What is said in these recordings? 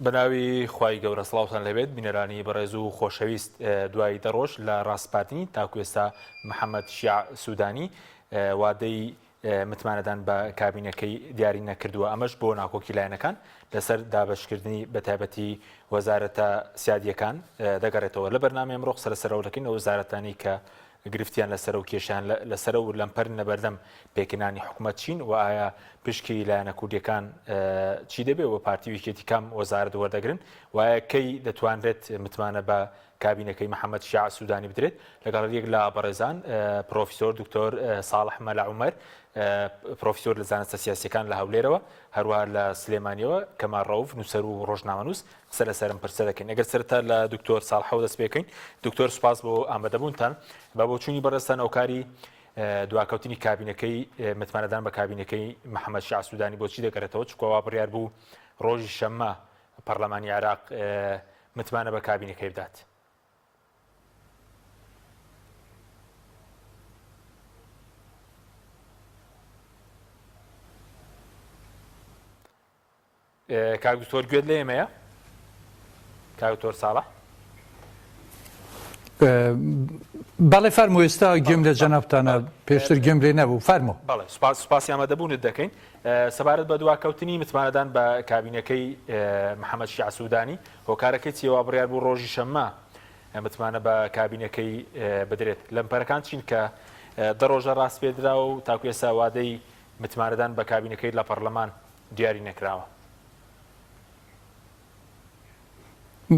بەناوی خوای گەورە سڵاوتان لەبێت بینەرانی بەڕێز و خۆشەویست دوای دەڕۆژ لە ڕاستپاتنی تاکو ئێستا محەممەد شیع سوودانی وادەی متمانەدان بە کابینەکەی دیاری نەکردووە ئەمەش بۆ ناکۆکی لایەنەکان لەسەر دابشکردنی بەتایبەتی وەزارەتە سیادیەکان دەگەڕێتەوە لە بەرنامە ئەمڕۆ قسە لەکەین ئەو وەزارەتانی کە گرفتیان لەسەر و کێشیان لەسەر و لەمپەر نەبەردەم پێکەنانی حکوومەت چین و ئایا پشکی لایەنە کوردیەکان چی دەبێت و پارتی ویکێتی کام وەزارەت وەردەگرن وایە کەی دەتوانرێت متمانە بە کابینەکەی محەممەد شیع سوودانی بدرێت لەگەڵ یەک لە بەڕێزان پرۆفیسۆر دکتۆر ساڵح مەلا عومەر پرۆفیسۆر لە زانستە سیاسیەکان لە هەولێرەوە هەروەها لە سلێمانیەوە کەمال ڕەوف نووسەر و ڕۆژنامەنووس قسە لەسەرم پرسە دەکەین ئەگەر سەرەتا لە دکتۆر ساڵحەوە دەست پێکەین دکتۆر سوپاس بۆ ئامادەبوونتان بە بۆچوونی بەڕێستان ئەوکاری دواکەوتنی کابینەکەی متمانەدان بە کابینەکەی محەممەد شیع سوودانی بۆچی دەگەڕێتەوە چکەوا بڕیار بوو ڕۆژی شەممە پەرلەمانی عێراق متمانە بە کابینەکەی بدات. کاک دکتۆر گوێت لە ئێمەیە کاک دکتۆر ساڵح بەڵێ فەرموو ئێستا گوێم لە جەنابتانە پێشتر گوێم لێ نەبوو فەرموو. بەڵێ سوپاسی ئامادەبوونت دەکەین سەبارەت بە دواکەوتنی متمانەدان بە کابینەکەی محەممەد شیع سوودانی هۆکارەکەی چیەوە بڕیار بوو ڕۆژی شەممە متمانە بە کابینەکەی بدرێت لەمپەرەکان چین کە دە ڕۆژە ڕاست پێدرا و تاکو ئێستا وادەی متمانەدان بە کابینەکەی لە پەرلەمان دیاری نەکراوە.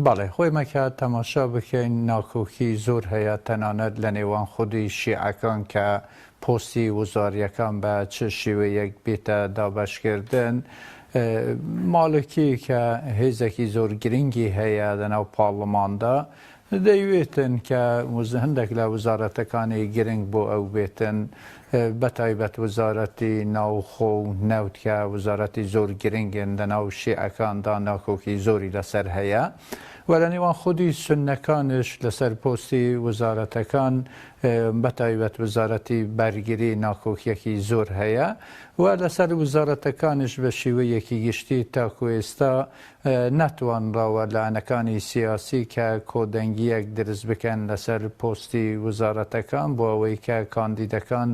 بەڵێ خۆی مەکە تەماشا بکەین ناکۆکی زۆر هەیە تەنانەت لە نێوان خودی شیعەکان کە پۆستی وزاریەکان بە چ شێوەیەک بێتە دابەشکردن ماڵکی کە هێزێکی زۆر گرنگی هەیە لەناو پاڵماندا دەیوێتن کە هەندێک لە وزارەتەکانی گرنگ بۆ ئەو بێتن بەتایبەت وزارەتی ناوخۆ و نەوتکە وزارەتی زۆر گرنگن لەناو شیعەکاندا ناکۆکی زۆری لەسەر هەیە و لە نێوان خودی سوننەکانش لەسەر پۆستی وزارەتەکان بەتایبەت وزارەتی بەرگری ناکۆکیەکی زۆر هەیە و لەسەر وزارەتەکانش بە شێوەیەکی گشتی تاکو ئێستا نەتوانراوە لایەنەکانی سیاسی کە کۆدەنگیەک دروست بکەن لەسەر پۆستی وزارەتەکان بۆ ئەوەی کە کاندیدەکان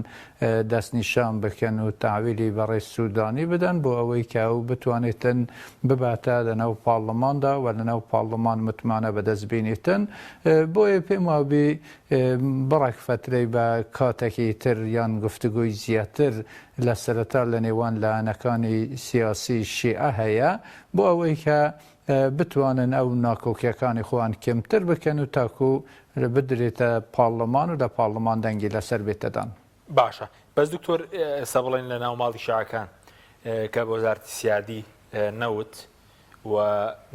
دەستنیشان بکەن و تاویلی بەڕێ سوودانی بدەن بۆ ئەوەی کە ئەو بتوانێتن بباتە لەناو پاڵلەماندا و لەناو پاڵلەمان متمانە بەدەستبینێتن بۆیە پێم وابێ بڕێک فترەی بە کاتێکی تر یان گفتوگوی زیاتر لە سەرەتا لە نێوان لایەنەکانی سیاسی شیعە هەیە بۆ ئەوەی کە بتوانن ئەو ناکۆکیەکانی خۆیان کەمتر بکەن و تاکو بدرێتە پاڵلەمان و لە پاڵلەمان دەنگی لەسەر بێتەدان. باشە بەس دکتۆر ئێستا بڵێن لە ناو ماڵی شیعەکان کە بۆ وەزارەتی سیادی نەوت و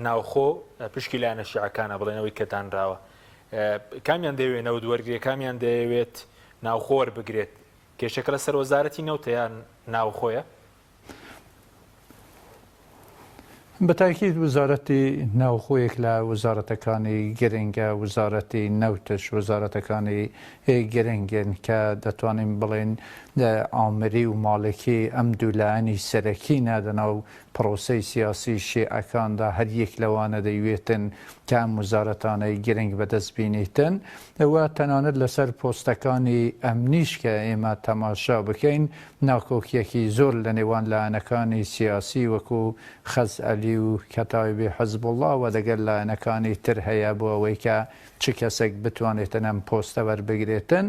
ناوخۆ پشکی لایەنە شیعەکانە بڵێنەوەی کەتانراوە کامیان دەیەوێت نەوت وەرگێ کامیان دەیەوێت ناوخۆ وەربگرێت کێشەکە لەسەر وەزارەتی نەوتە یان ناوخۆیە؟ بەتاکید وزارەتی ناوخۆیەک لە وزارەتەکانی گرنگە وزارەتی نەوتش وزارەتەکانی گرنگن کە دەتوانین بڵێن ئامری و ماڵکی ئەم دوولایەنی سەرەکینە لەناو پرۆسەی سیاسی شیعەکاندا هەر یەک لەوانە دەیوێتن کە ئەم وزارەتانەی گرنگ بەدەستبینیتن و تەنانەت لەسەر پۆستەکانی ئەمنیش کە ئێمە تەماشا بکەین ناکۆکیەکی زۆر لە نێوان لایەنەکانی سیاسی وەکو خەزئەلی و کەتایبی حەزب الله و دەگەل لایەنەکانی تر هەیە بۆ ئەوەی کە چ کەسێک بتوانێتن ئەم پۆستە وەربگرێتن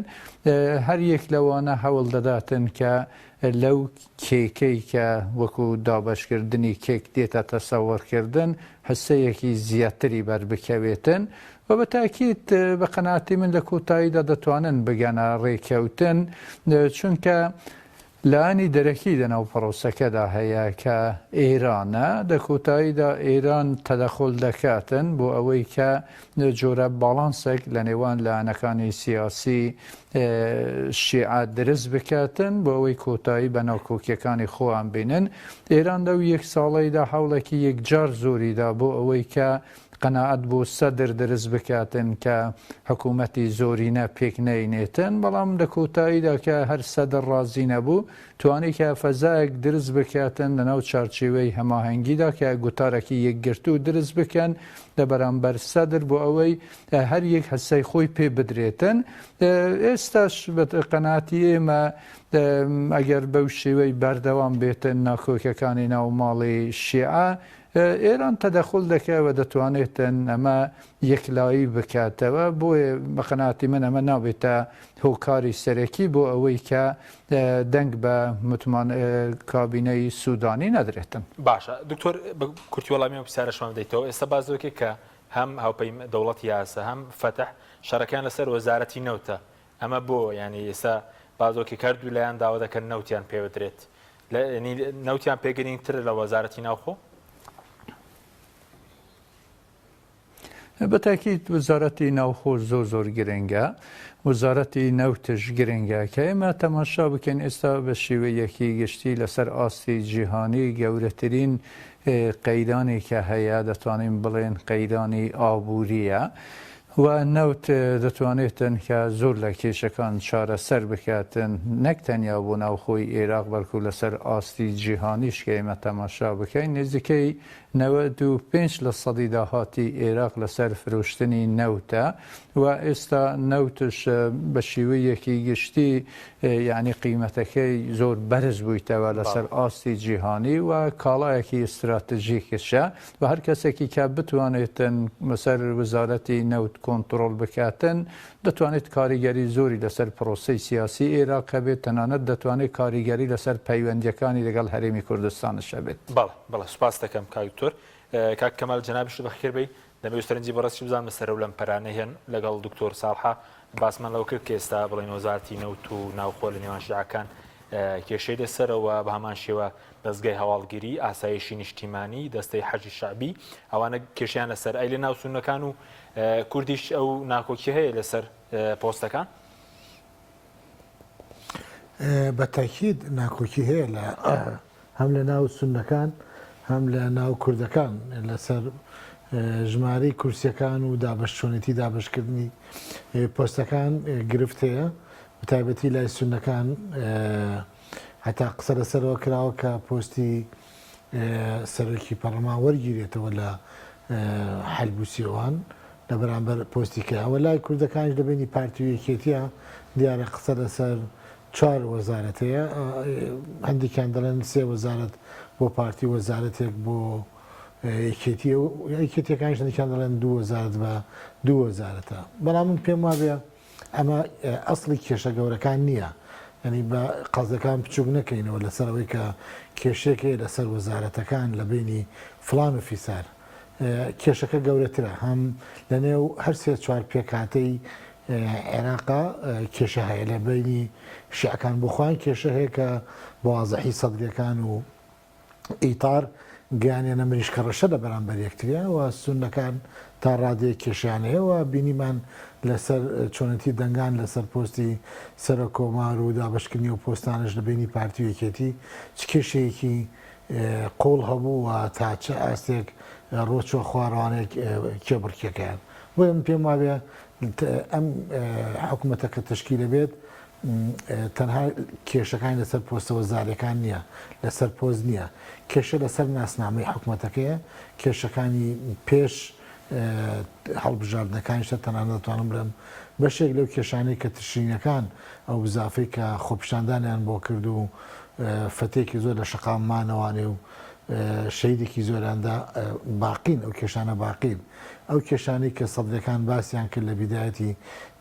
هەر یەک لەوانە هەوڵ دەداتن کە لەو کێکەی کە وەکو دابەشکردنی کێک دێتە تەسەوەرکردن حسەیەکی زیاتری بەربکەوێتن و بە تاکید بە قەناعەتی من لە کۆتاییدا دەتوانن بگەنە ڕێکەوتن چونکە لایەنی دەرەکی لەناو پرۆسەکەدا هەیە کە ئێرانە لە کۆتاییدا ئێران تەدەخل دەکاتن بۆ ئەوەی کە جۆرە باڵانسێک لە نێوان لایەنەکانی سیاسی شیعە دروست بکاتن بۆ ئەوەی کۆتایی بە ناوکۆکیەکانی خۆیان بینن ئێران لەو یەک ساڵەیدا هەوڵێکی یەکجار زۆریدا بۆ ئەوەی کە قەنەعەت بۆ سەدر دروست بکاتن کە حکوومەتی زۆرینە پێک نەینێتن بەڵام لە کۆتاییدا کە هەر سەدر ڕازی نەبوو توانی کە فەزایەک دروست بکاتن لەناو چارچێوەی هەماهەنگیدا کە گوتارێکی یەکگرتو دروست بکەن لە بەرامبەر سەدر بۆ ئەوەی هەر یەک هەسەی خۆی پێ بدرێتن ئێستاش قەناعەتی ئێمە ئەگەر بەو شێوەی بەردەوام بێتن ناکۆکەکانی ناوماڵی شیعە ئێران تەدەخل دەکەوە دەتوانێتن ئەمە یەکلایی بکاتەوە بۆیە بە قەناعەتی من ئەمە نابێتە هۆکاری سەرەکی بۆ ئەوەی کە دەنگ بە کابینەی سوودانی نەدرێتن. باشە دکتۆر کورتی وەڵامی پرسیارەشمان بدەیتەوە ئێستا بازۆکێک کە هەم هاوپەی دەوڵەتی یاسە هەم فەتەح شەڕەکان لەسەر وەزارەتی نەوتە ئەمە بۆ ینی ئێستا بازۆکی کردو لایەن داوا دەکەن نەوتیان پێوترێت نەوتیان پێگەنینتر لە وەزارەتی ناوخۆ؟ بەتاکیت وەزارەتی ناوخۆ زۆر گرنگە وەزارەتی نەوتش گرنگە کە ئێمە تەماشا بکەین ئێستا بە شێوەیەکی گشتی لەسەر ئاستی جیهانی گەورەترین قەیرانی کە هەیە دەتوانین بڵێن قەیرانی ئابووریە و نەوت دەتوانێتن کە زۆر لە کێشەکان چارەسەر بکاتن نەک تەنیا بۆ ناوخۆی عێراق بەڵکو لەسەر ئاستی جیهانیش کە ئێمە تەماشا بکەین نزیکەی 95% داهاتی عێراق لەسەر فرۆشتنی نەوتە و ئێستا نەوتش بە شێوەیەکی گشتی یعنی قیمەتەکەی زۆر بەرز بوویتەوە لەسەر ئاستی جیهانی و کاڵایەکی استراتژیکشە و هەر کەسێکی کە بتوانێتن بەسەر وەزارەتی نەوت کۆنتڕۆڵ بکاتن دەتوانێت کاریگەری زۆری لەسەر پرۆسەی سیاسی عێراق هەبێت تەنانەت دەتوانێت کاریگەری لەسەر پەیوەندیەکانی لەگەڵ هەرێمی کوردستانش هەبێت. بەڵێ سوپاس دەکەم کاکتۆر کاک کەمال جەنابیش بەخێر بێ دەبێت سەرنجی بەڕاستی بزان بەسەر و لەم پەرانە هێن لەگەڵ دکتۆر ساڵحە باسمان لەو کرد کە ئێستا بڵێن وەزارەتی نەوت و ناوخۆ لە نێوان شیعەکان کێشەی لەسەرەوە بە هەمان شێوە دەستگای هەواڵگیری ئاسایشی نیشتیمانی دەستەی حەجی شعبی ئەوانە کێشیان لەسەر ئەی لە ناو سونەکان و کوردیش ئەو ناکۆکی هەیە لەسەر پۆستەکان؟ بەتاکید ناکۆکی هەیە هەم لە ناو سونەکان هەم لە ناو کوردەکان لەسەر ژمارەی کورسیەکان و دابەشچۆنێتی دابشکردنی پۆستەکان گرفت هەیە بەتایبەتی لای سونەکان هەتا قسە لەسەرەوە کراوە کە پۆستی سەرۆکی پەرلەمان وەرگیرێتەوە لە حەلبوسیەوان لە بەرامبەر پۆستی کراوە لای کوردەکانش لەبینی پارتی و یەکێتیە دیارە قسە لەسەر 4 وەزارەت هەیە هەندێکیان دەڵێن 3 وەزارەت بۆ پارتی وەزارەتێک بۆ یەکێتیەکانیش هەندێکیان دەڵێن 2 وەزارەت بە 2 وەزارەتە بەڵام من پێم وابێ ئەمە ئەسڵی کێشە گەورەکان نییە ینی بە قەزەکان بچووک نەکەینەوە لەسەرەوەی کە کێشێک هەیە لەسەر وەزارەتەکان لە بینی فڵان و فیسار کێشەکە گەورەترە هەم لە نێو هەر 3-4 پێکاتەی عێراقا کێشە هەیە لە بینی شیعەکان بخواین کێشە هەیە کە بەوازەحی سەدرەکان و ئیتار گیانێنە مریشکە ڕەشە لە بەرامبەر یەکتریان و سونەکان تا ڕادەیە کێشیانەیەوە بینیمان لەسەر چۆنەتی دەنگان لەسەر پۆستی سەرە کۆمار و دابشکردنی و پۆستانش لە بینی پارتی و یەکێتی چ کێشەیەکی قۆڵ هەبوو و تا چه ئاستێک ڕۆچۆ خوارەوانێک کێبڕکێکیان بۆیە من پێم وابێ ئەم حکوومەتە کە تشکیلە بێت تەنها کێشەکانی لەسەر پۆستە وەزارەکان نییە لەسەر پۆز نییە کێشە لەسەر ناسنامەی حکوومەتەکەیە کێشەکانی پێش هەڵبژاردنەکانیشە تەنانە دەتوانم بڵێم بەشێک لەو کێشانەی کە تشرینەکان ئەو بزافەی کە خۆپیشاندانیان بۆ کرد و فەتێکی زۆر لە شەقاممانەوانێ و شەیدێکی زۆراندا باقین ئەو کێشانە باقین ئەو کێشانەی کە سەدرەکان باسییان کرد لە بیدایەتی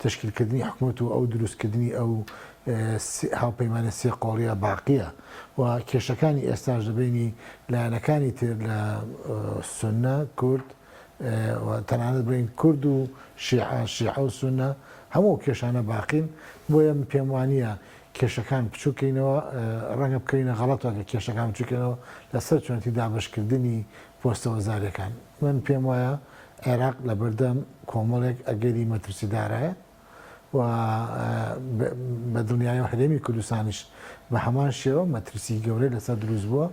تشکیلکردنی حکوومەت و ئەو دروستکردنی ئەو هاوپەیمانە سێ قۆڵیە باقیە و کێشەکانی ئێستاش دەبینی لایەنەکانی تر لە سونە کورد تەنانەت بین کورد و شیعە و سونە هەموو کێشانە باقین بۆیە پێم وانییە کێشەکان بچووکەینەوە ڕەنگە بکەینە غەڵەتەوە کە کێشەکان بچووکەنەوە لەسەر چۆنەتی دابشکردنی پۆستە وەزارەکان من پێم وایە عێراق لە بەردەم کۆمەڵێک ئەگەری مەترسیدارایە و بە دڵنیایە هەرێمی کوردستانیش بە هەمان شێوە مەترسی گەورەی لەسەر دروست بووە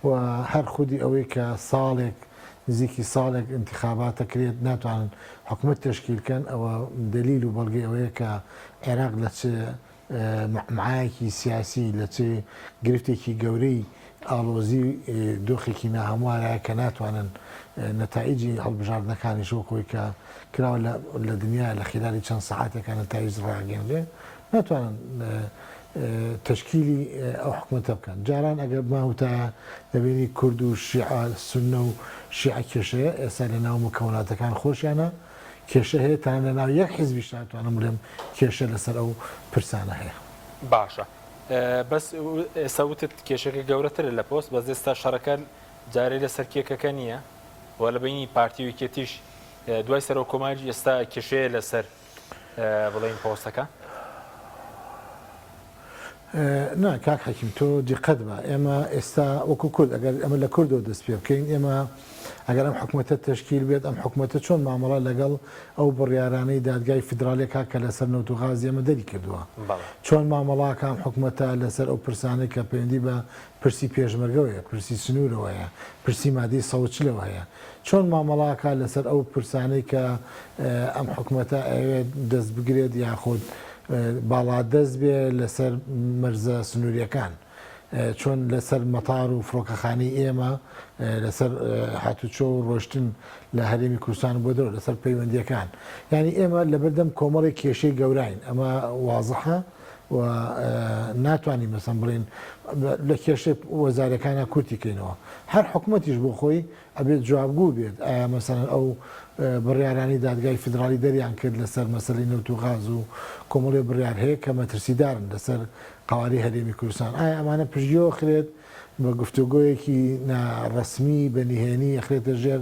و هەر خودی ئەوەی کە ساڵێک نزیکی ساڵێک انتخاباتە کرێت ناتوانن حکوومەت تشکیلکەن ئەوە دلیل و بەڵگەی ئەوەیە کە عێراق لە چ معایەکی سیاسی لە چ گرفتێکی گەورەی ئالۆزی دۆخێکی ناهەموارەیە کە ناتوانن نەتائیجی هەڵبژاردنەکانی شۆکۆی کە کراوە لە دنیا لە خلالی چەند سەعاتێکە نەتایج ڕاگەێنرێ ناتوانن تشکیلی ئەو حکوومەتە بکەن. جاران ئەگەر ماوتە دەبینی کورد و شیعە سونە و شیعە کێشەیە ئێستا لە ناو مکەوناتەکان خۆشیانە کێشە هەیە تا لە ناو یەک حیزبیش ناتوانم بڵێم کێشە لەسەر ئەو پرسانە هەیە. باشە بەس ئێستا وتت کێشەکە گەورەتر لە پۆست بەس ئێستا شەڕەکە جارێ لەسەر کێکەکە نییە وە لە بینی پارتی و کێتیش دوای سەرۆ کۆماری ئێستا کێشەیە لەسەر بڵین پۆستەکە؟ نا کاک حەکیم تۆ دیقەت بە ئێمە ئێستا وەکو کورد ئەگەر ئەمە لە کوردەوە دەست پێ بکەین ئێمە ئەگەر ئەم حکوومەتە تشکیل بێت ئەم حکوومەتە چۆن مامەڵە لەگەڵ ئەو بڕیارانەی دادگای فیدراالێکا کە لەسەر نەوت و غازی ئەمە دەری کردووە چۆن مامەڵاکان حکوومەتە لەسەر ئەو پرسانەی کە پەیوەندی بە پرسی پێشمەرگەوەیە پرسی سنوورەوەیە پرسی مادی سەوچلەوە هەیە چۆن مامەڵاکە لەسەر ئەو پرسانەی کە ئەم حکوومەتە ئەوێت دەست بگرێت یاخود باڵا دەست بێ لەسەر مەرزە سنووریەکان چۆن لەسەر مەتار و فڕۆکەخانی ئێمە لەسەر هاتوچۆ و ڕۆشتن لە هەرێمی کوردستان بۆ دەرەوە لەسەر پەیوەندیەکان ینی ئێمە لە بەردەم کۆمەڵی کێشەی گەوراین ئەمە وازەحە و ناتوانین مەسەن بڵین لە کێشەی وەزارەکانە کورتیکەینەوە هەر حکوومەتیش بۆ خۆی ئەبێت جوابگو بێت ئایا مەسەن ئەو بڕیارانی دادگای فیدراالی دەریان کرد لەسەر مەسەلی نەوت و غاز و کۆمەڵی بڕیار هەیە کە مەترسیدارن لەسەر قاواری هەرێمی کوردستان ئایا ئەمانە پژیۆ خرێت بە گفتوگۆیەکی ناڕەسمی بەنیهێنی ئەخرێتە ژێر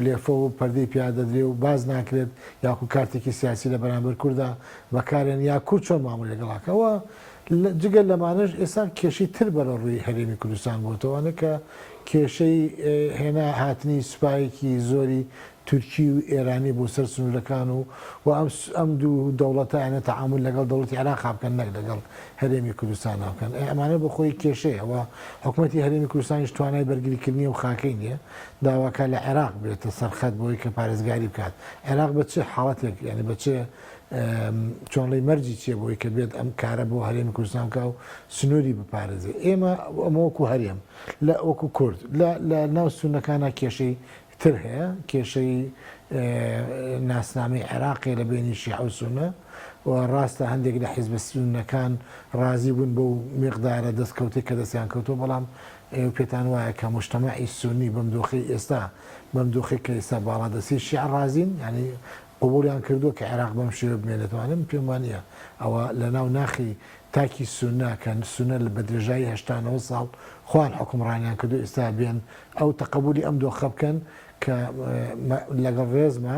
لێفە و پەردەی پیادەدرێ و باز ناکرێت یاکو کارتێکی سیاسی لە بەرامبەر کووردا بەکارێن یا کورد چۆن مامەڵ لەگەڵاکەەوە جگەل لەمانش ئێستا کێشەی تر بەرە ڕووی هەرێمی کوردستان بۆتەوەوانە کە کێشەی هێنا هاتنی سوپایەکی زۆری تورکی و ئێرانی بۆ سەر سنوورەکان و ئەم دوو دەوڵەتە تەعامل لەگەڵ دەوڵەتی عێراق بکەن نەک لەگەڵ هەرێمی کوردستان بکەن ئەمانە بە خۆی کێشەیەوە حکوومەتی هەرێمی کوردستانیش توانای بەرگریکردنی و خاکەی نییە داواکە لە عێراق بێتە سەرخەت بۆی کە پارێزگاری بکات عێراق بە چه حاڵەتێک یعنی بە چه چۆنڵی مەرجی چیە بۆی کە بێت ئەم کارە بۆ هەرێمی کوردستان کا و سنووری بپارێزێ ئێمە ئەمە وەکو هەرێم لە وەکو کورد لە ناو سونەکانە کێشەی تر هەیە کێشەی ناسنامی عێراقی لە بینی شیعە و سونە و ڕاستە هەندێک لە حیزبە سونەکان ڕازی بوون بەو میقدارە دەستکەوتی کە دەستیان کەوتۆ بەڵام پێتان وایە کە مجتەمەعی سونی بەم دۆخی ئێستا بەم دۆخی کە ئێستا باڵا دەستی شیعە ڕازین ینی قبولیان کردووە کە عێراق بەم شێوە بمێنێتوانم پێم وانە ئەوە لە ناو ناخی تاکی سونە کە سونە لە بەدرێژایی 89 ساڵ خوان حکومڕانیان کردو ئێستا بێن ئەو تەقبولی ئەم دۆخە بکەن کە لەگەڵ ڕێزمە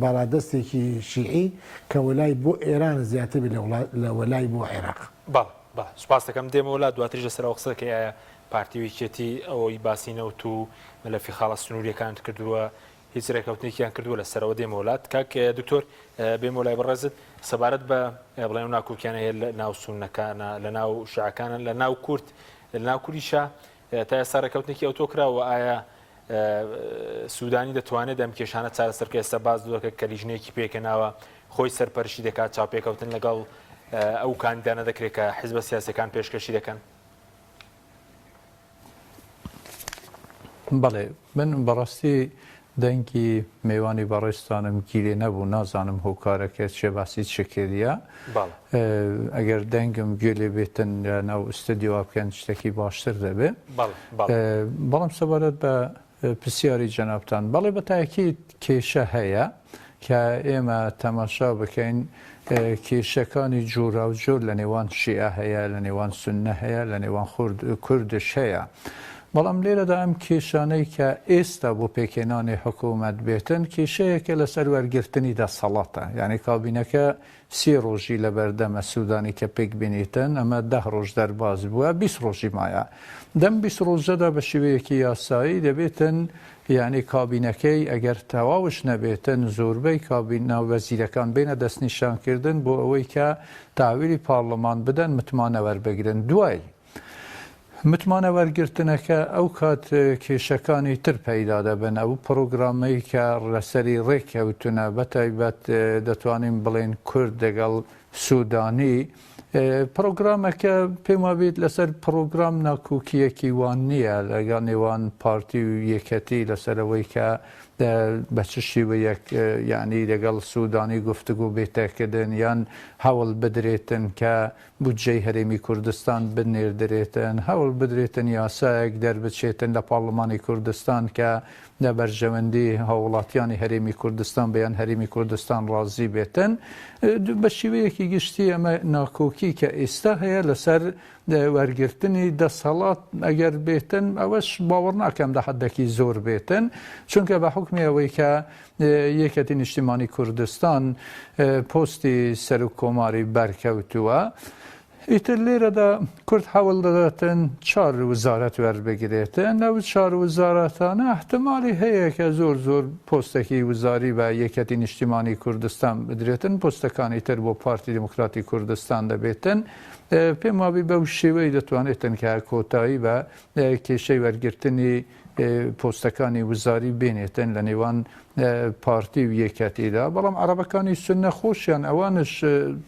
باڵادەستێکی شیعی کە وەلای بۆ ئێران زیاتر لە وەلای بۆ عێراق سوپاس دەکەم دێمە وڵات دواتریش لەسەر ئەو قسە کە ئایا پارتیویکێتی ئەوەی باسینەوت و مەلەفی خاڵە سنووریەکان کردووە هیچ ڕێکەوتنێکیان کردووە لەسەرەوە دێمە وڵات کاک دکتۆر بێمە وڵای بەڕێزت سەبارەت بە بڵێن ناکۆکیانە هەیە لە ناو سونەکانە لە ناو شیعەکانە لە ناو کورد لە ناو کوردیشە تا ئێستا ڕێکەوتنێکی ئەوتۆ کراوە ئایا سوودانی دەتوانێت دەم کێشانە چارەسەرکە ئێستا باز دووەکە کە لیژنەیەکی پێکەناوە خۆی سەرپەرشی دەکات چاوپێکەوتن لەگەڵ ئەو کاندیدانە دەکرێت کە حیزبە سیاسەکان پێشکەشی دەکەن بەڵێ من بەڕاستی دەنگی میوانی بەڕێستانم گیرێ نەبوو نازانم هۆکارەکە چێ باسی چکردە ئەگەر دەنگم گوێ لێ بێتن ناو ئستدیۆ بکەن شتێکی باشتر دەبێ بەڵام سەبارەت بە پرسیاری جەنابتان بەڵێ بە تایەکی کێشە هەیە کە ئێمە تەماشا بکەین کێشەکانی جۆرا و جۆر لە نێوان شیعە هەیە لە نێوان سونە هەیە لە نێوان کوردش هەیە بەڵام لێرەدا ئەم کێشانەی کە ئێستا بۆ پێکێنانی حکوومەت بێتن کێشەیەکە لەسەر وەرگرتنی دەسەڵاتە یعنی کابینەکە 30 ڕۆژی لە بەردەمە سوودانی کە پێک بینیتن ئەمە 10 ڕۆژ دەرباز بووە 20 ڕۆژی مایە دەم 20 ڕۆژەدا بە شێوەیەکی یاسایی دەبێتن یعنی کابینەکەی ئەگەر تەواوش نەبێتن زۆربەی کابینە وەزیرەکان بینە دەستنیشانکردن بۆ ئەوەی کە تاویری پارلەمان بدەن متمانە وەربگرن دوای متمانە وەرگرتنەکە ئەو کات کێشەکانی تر پەیدا دەبن ئەو پرۆگرامەی کە لەسەری ڕێککەوتونە بەتایبەت دەتوانین بڵێن کورد لەگەڵ سوودانی پرۆگرامەکە پێم وابێت لەسەر پرۆگرام ناکۆکیەکی وان نییە لەگەڵ نێوان پارتی و یەکەتی لەسەرەوەی کە بە چ شێوەیەک یعنی لەگەڵ سوودانی گفتوگۆ بێتەکردن یان هەوڵ بدرێتن کە بودجەی هەرێمی کوردستان بنێردرێتن هەوڵ بدرێتن یاسایەک دەربچێتن لە پاڵمانی کوردستان کە لە بەرژەوەندی هاوڵاتیانی هەرێمی کوردستان بەیان هەرێمی کوردستان ڕازی بێتن بە شێوەیەکی گشتی ئەمە ناکۆکی کە ئێستا هەیە لەسەر وەرگرتنی دەسەڵات ئەگەر بێتن ئەوەش باوەڕ ناکەم لە حەدێکی زۆر بێتن چونکە بە حکمی ئەوەی کە یەکەتی نیشتیمانی کوردستان پۆستی سەر و کۆماری بەرکەوتووە ئیتر لێرەدا کورد هەوڵ دەداتن 4 وزارەت وەربگرێتن ئەو 4 وزارەتانە احتمالی هەیە کە زۆر پۆستێکی وزاری بە یەکەتی نیشتیمانی کوردستان بدرێتن پۆستەکانی تر بۆ پارتی دموکراتی کوردستان دەبێتن پێم وابی بەو شێوەی دەتوانێتن کە کۆتایی بە کێشەی وەرگرتنی پۆستەکانی وزاری بێنێتن لە نێوان پارتی و یەکەتیدا بەڵام عەرەبەکانی سوننە خۆشیان ئەوانش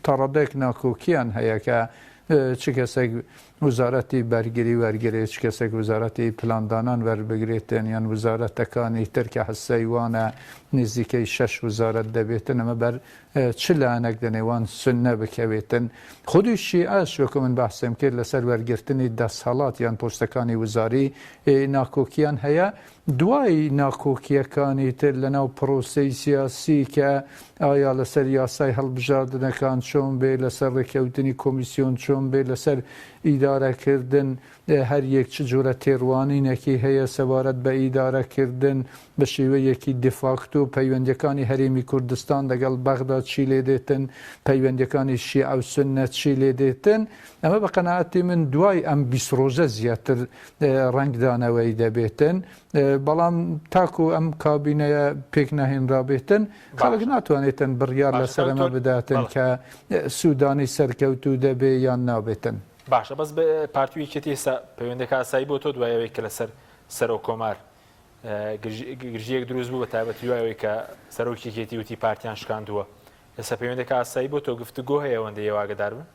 تەڕەدێک ناکۆکیان هەیە کە چ کەسێک وزارەتی بەرگری وەرگێت چ کەسێک وزارەتی پلاندانان وەربگرێتن یان وزارەتەکانی ترکە حسەی وانە نزیکەی 6 وزارەت دەبێتن ئەمە بەر چ لایەنێک لە نێوان سوننە بکەوێتن خودی شیعەش وەکو من بەحسم کرد لەسەر وەرگرتنی دەسەڵات یان پۆستەکانی وزاری ناکۆکیان هەیە دوای ناکۆکیەکانی تر لەناو پرۆسەی سیاسی کە ئایا لەسەر یاسای هەڵبژاردنەکان چۆن بێ لەسەر ڕێککەوتنی کۆمیسیۆن چۆن بێ لەسەر ئیدارەکردن هەر یەک چ جۆرە تێڕوانینێکی هەیە سەبارەت بە ئیدارەکردن بە شێوەیەکی دفاکتۆ پەیوەندیەکانی هەرێمی کوردستان لەگەڵ بەغدا چی لێ دێتن پەیوەندیەکانی شیع و سوننە چی لێ دێتن ئەمە بە قەناعەتی من دوای ئەم 20 ڕۆژە زیاتر ڕەنگدانەوەی دەبێتن بەڵام تاکو ئەم کابینەیە پێک ناهێنرابێتن خەڵک ناتوانێتن بڕیار لەسەر ئەمە بداتن کە سوودانی سەرکەوتو دەبێ یان نابێتن باشە بەس بە پارتی یەکێتی ئێستا پەیوەندێک ئاسایی بۆ تۆ دوایەوەی کە لەسەر سەرۆ کۆمار گرژیەک دروست بوو بە تایبەتی دوایەوەی کە سەرۆکی یەکێتی وتی پارتیان شکاندووە ئێستا پەیوەندێک ئاسایی بۆ تۆ گفتوگۆ هەیە ئەوەندەی واگەدار بن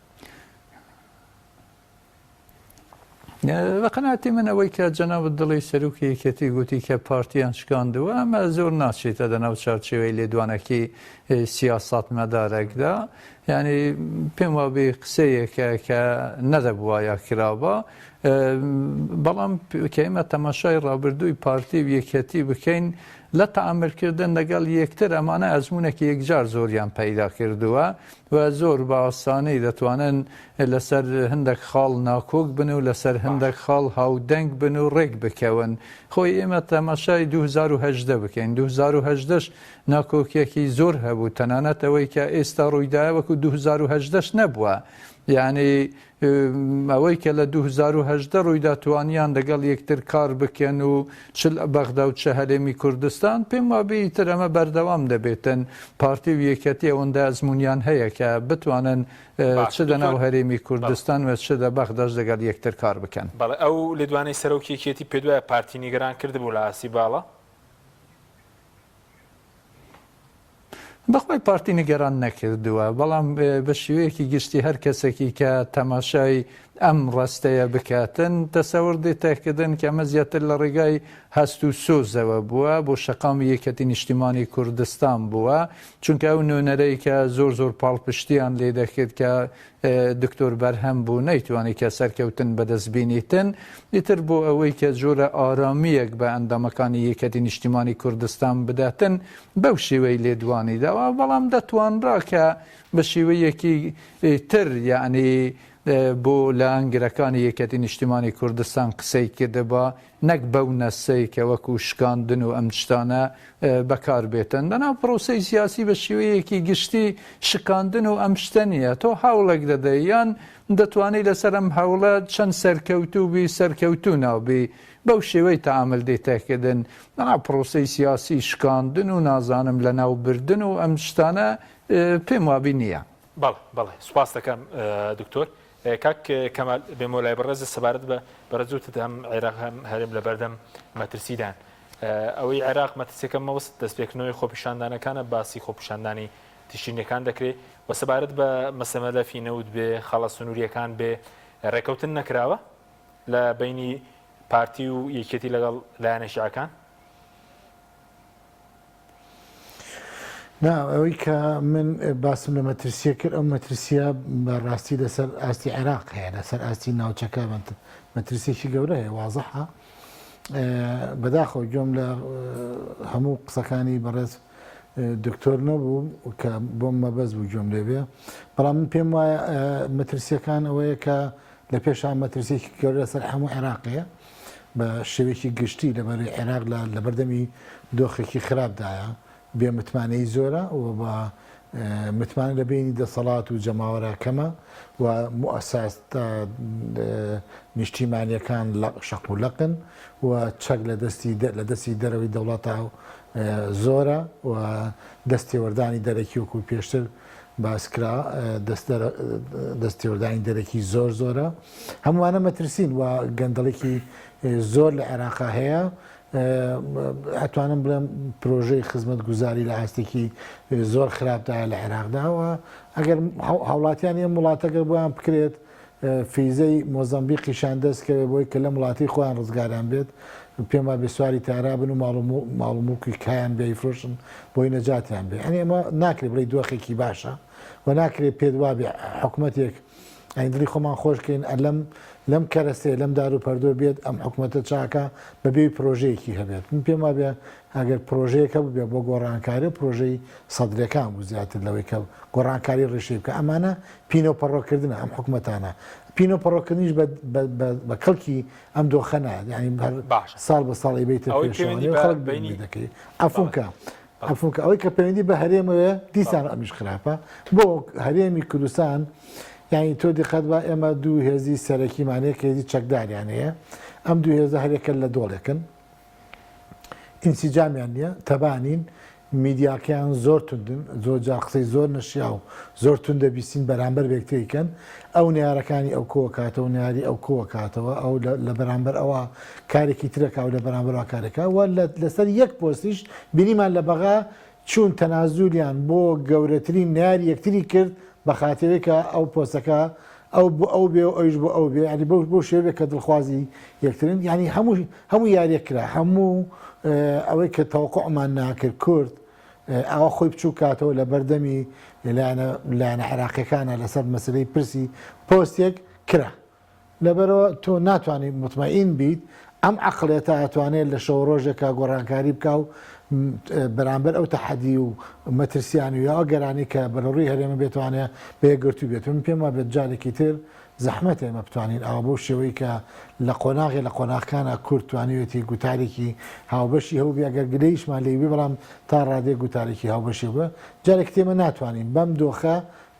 بە قەناعەتی من ئەوەی کە جەنابەت دڵی سەرۆکی یەکێتی گوتی کە پارتیان شکاندووە ئەمە زۆر ناچێتە لەناو چارچێوەی لێدوانەکی سیاسات مەدارێکدا یعنی پێم وابێ قسەیەکە کە نەدەبوایە کرابە بەڵام کە ئێمە تەماشای ڕابردووی پارتی و یەکێتی بکەین لە تەعاملکردن لەگەڵ یەکتر ئەمانە ئەزمونێکی یەکجار زۆریان پەیدا کردووە و زۆر بە ئاسانی دەتوانن لەسەر هەندێک خاڵ ناکۆک بن و لەسەر هەندێک خاڵ هاودەنگ بن و ڕێک بکەون خۆی ئێمە تەماشای 2018 بکەین 2018ش ناکۆکیەکی زۆر هەبوو تەنانەت ئەوەی کە ئێستا ڕوویدایە وەکو 2018ش نەبووە یعنی ئەوەی کە لە 2018 ڕوویدا توانیان لەگەڵ یەکتر کار بکەن و چ بەغدا و چە هەرێمی کوردستان پێم وابێ تر ئەمە بەردەوام دەبێتن پارتی و یەکەتی ئەوەندە ئەزمونیان هەیە کە بتوانن چ لەناو هەرێمی کوردستان و چ لە بەغداش لەگەڵ یەکتر کار بکەن بەڵێ ئەو لێدوانەی سەرۆکی یەکێتی پێ دوایە پارتی نیگەران کردبوو لە ئاسی باڵە بەخوای پارتی نیگەران نەکردووە بەڵام بە شێوەیەکی گشتی هەر کەسێکی کە تەماشای ئەم ڕاستەیە بکاتن تەسەور دێتەکردن کە ئەمە زیاتر لە ڕێگای هەست و سۆزەوە بووە بۆ شەقامی یەکەتی نیشتیمانی کوردستان بووە چونکە ئەو نوێنەرەی کە زۆر پاڵپشتیان لێ دەکرد کە دکتۆر بەرهەم بوو نەیتوانی کە سەرکەوتن بەدەستبینیتن ئیتر بۆ ئەوەی کە جۆرە ئارامیەک بە ئەندامەکانی یەکەتی نیشتیمانی کوردستان بداتن بەو شێوەی لێدوانیداوە بەڵام دەتوانرا کە بە شێوەیەکی تر یعنی بۆ لە ئەنگرەکانی یەکەتی نیشتیمانی کوردستان قسەی کردبە نەک بەو نەسەی کە وەکو شکاندن و ئەم شتانە بەکار بێتن لەناو پرۆسەی سیاسی بە شێوەیەکی گشتی شکاندن و ئەم شتە نییە تۆ هەوڵێک دەدەی یان دەتوانێت لەسەر ئەم هەوڵە چەند سەرکەوتوبی سەرکەوتو ناوبی بەو شێوەی تەعامل دێتەکردن لەناو پرۆسەی سیاسی شکاندن و نازانم لە ناوبردن و ئەم شتانە پێم وابی نییە بەڵێ سوپاس دەکەم دکتۆر کاک کەمال بێمۆلای بەڕێز سەبارەت بە بەڕێزوتت هەم عێراق هەم هەرێم لە بەردەم مەترسیدان ئەوەی عێراق مەترسیەکەم مەوەست دەستپێکردنەوەی خۆپیشاندانەکانە باسی خۆپیشاندانی تشینەکان دەکرێت و سەبارەت بە مەسەمەلەفی نەوت بێ خەڵە سنووریەکان بێ ڕێکەوتن نەکراوە لە بینی پارتی و یەکێتی لەگەڵ لایەنە شیعەکان؟ ئەوەی کە من باسم لە مەترسیە کرد ئەو مەترسیە بەڕاستی لەسەر ئاستی عێراق هەیە لەسەر ئاستی ناوچەکە مەترسیێکی گەورە هەیە وازەحە بەداخەوە گوێم لە هەموو قسەکانی بەڕێز دکتۆر نەبوو کە بۆم مەبەست بوو گوێم لێبێ بەڵام من پێم وایە مەترسیەکان ئەوەیە کە لە پێشان مەترسیێکی گەورە لەسەر هەموو عێراقیە بە شێوێکی گشتی لەبەر عێراق لە بەردەمی دۆخێکی خراپدایە بێ متمانەی زۆرە و بە متمان لە بینی دەسەڵات و جەماوەرە کەمە و مؤسسات نیشتیمانیەکان شەق و لەقن و چەک لە دەستی دەرەوەی دەوڵەتە و زۆرە و دەستێوەردانی دەرەکی وەکو پێشتر باسکرا دەستێوەردانی دەرەکی زۆر زۆرە هەمووانە مەترسین و گەندەڵێکی زۆر لە عێراقا هەیە ئەتوانم بڵێم پرۆژەی خزمەت گوزاری لە ئاستێکی زۆر خراپدایە لە عێراقداوە ئەگەر هاوڵاتیان یە وڵاتەگەر بۆیان بکرێت فیزەی مۆزەمبیقیشان دەستکەوێت بۆی کە لە وڵاتی خۆیان ڕزگاریان بێت پێم وایە بێسواری تارا بن و ماڵ و موڵکی کایان بێیفرۆشن بۆی نەجاتیان بێ ئەنی ئەمە ناکرێت بڵێ دۆخێکی باشە و ناکرێت پێت وابێ حکوومەتێک ئەیندڵی خۆمان خۆشکەین لەم کەرەستێ لەم دار و پەردۆ بێت ئەم حکوومەتە چاکە بەبێ پرۆژەیەکی هەبێت من پێم وابێ ئەگەر پرۆژەیەکە ببێ بۆ گۆڕانکاری پرۆژەی سەدرەکان بوو زیاتر لەوەی کە گۆڕانکاری ڕێشەی بکە ئەمانە پینۆپەڕۆکردنە ئەم حکوومەتانە پینۆپەڕۆکردنیش بە کەڵکی ئەم دۆخە نایەت یعنی ساڵ بە ساڵی بیتە خەڵک بینی دەکەی ئەفونکە ئەوەی کە پەیوەندی بە هەرێمەوەیە دیسان ئەمیش خراپە بۆ هەرێمی کوردستان یعنی تۆ دیقەت بە ئێمە دوو هێزی سەرەکیمانەیە کە هێزی چەکداریان هەیە ئەم دوو هێزە هەرێکە لە دۆڵێکن ئینسیجامیان نییە تەبانین میدیاکەیان زۆر توندن زۆر جار قسەی زۆر نەشیا و زۆر توندە بیستین بەرامبەر بێکتێکن ئەو نیارەکانی ئەو کۆوە کاتەوە نیاری ئەو کۆوە کاتەوە ئەو لە بەرامبەر ئەوە کارێکی ترەکە و لە بەرامبەرەوە کارێکە و لەسەر یەک پۆستیش بینیمان لە بەغا چوون تەنازولیان بۆ گەورەترین نیاری یەکتری کرد بە خاتێوەی کە ئەو پۆستەکە ئەو بۆ ئەو بێ و ئەوش بۆ ئەو بێ ینی بۆ شێوێک کە دڵخوازی یەکترین ینی هەموو یاریەکرا هەموو ئەوەی کە تەوقعمان ناکرد کورد ئەوە خۆی بچوو کاتەوە لە بەردەمی لایەنە عێراقیەکانە لەسەر مەسلەی پرسی پۆستێک کرا لەبەرەوە تۆ ناتوانێت مطمئین بیت ئەم عەقڵێتە ئەتوانێت لە شەو ڕۆژێکە گۆڕانکاری بکە و بەرامبەر ئەو تەحەدی و مەترسیان و یا گەرانی کە بەڕووی هەرێمە بێتوانێت بێگرتو بێت من پێم وابێت جارێکی تر زەحمەت ئێمە بتوانین ئەوە بۆ شێوەی کە لە قۆناغی لە قۆناغەکانە کورد توانیوێتی گوتارێکی هاوبەشی هەوو بێگەر گلەیشمان لێوی بەڵام تا ڕادێ گوتارێکی هاوبەشی بووە جارێک تێمە ناتوانین بەم دۆخە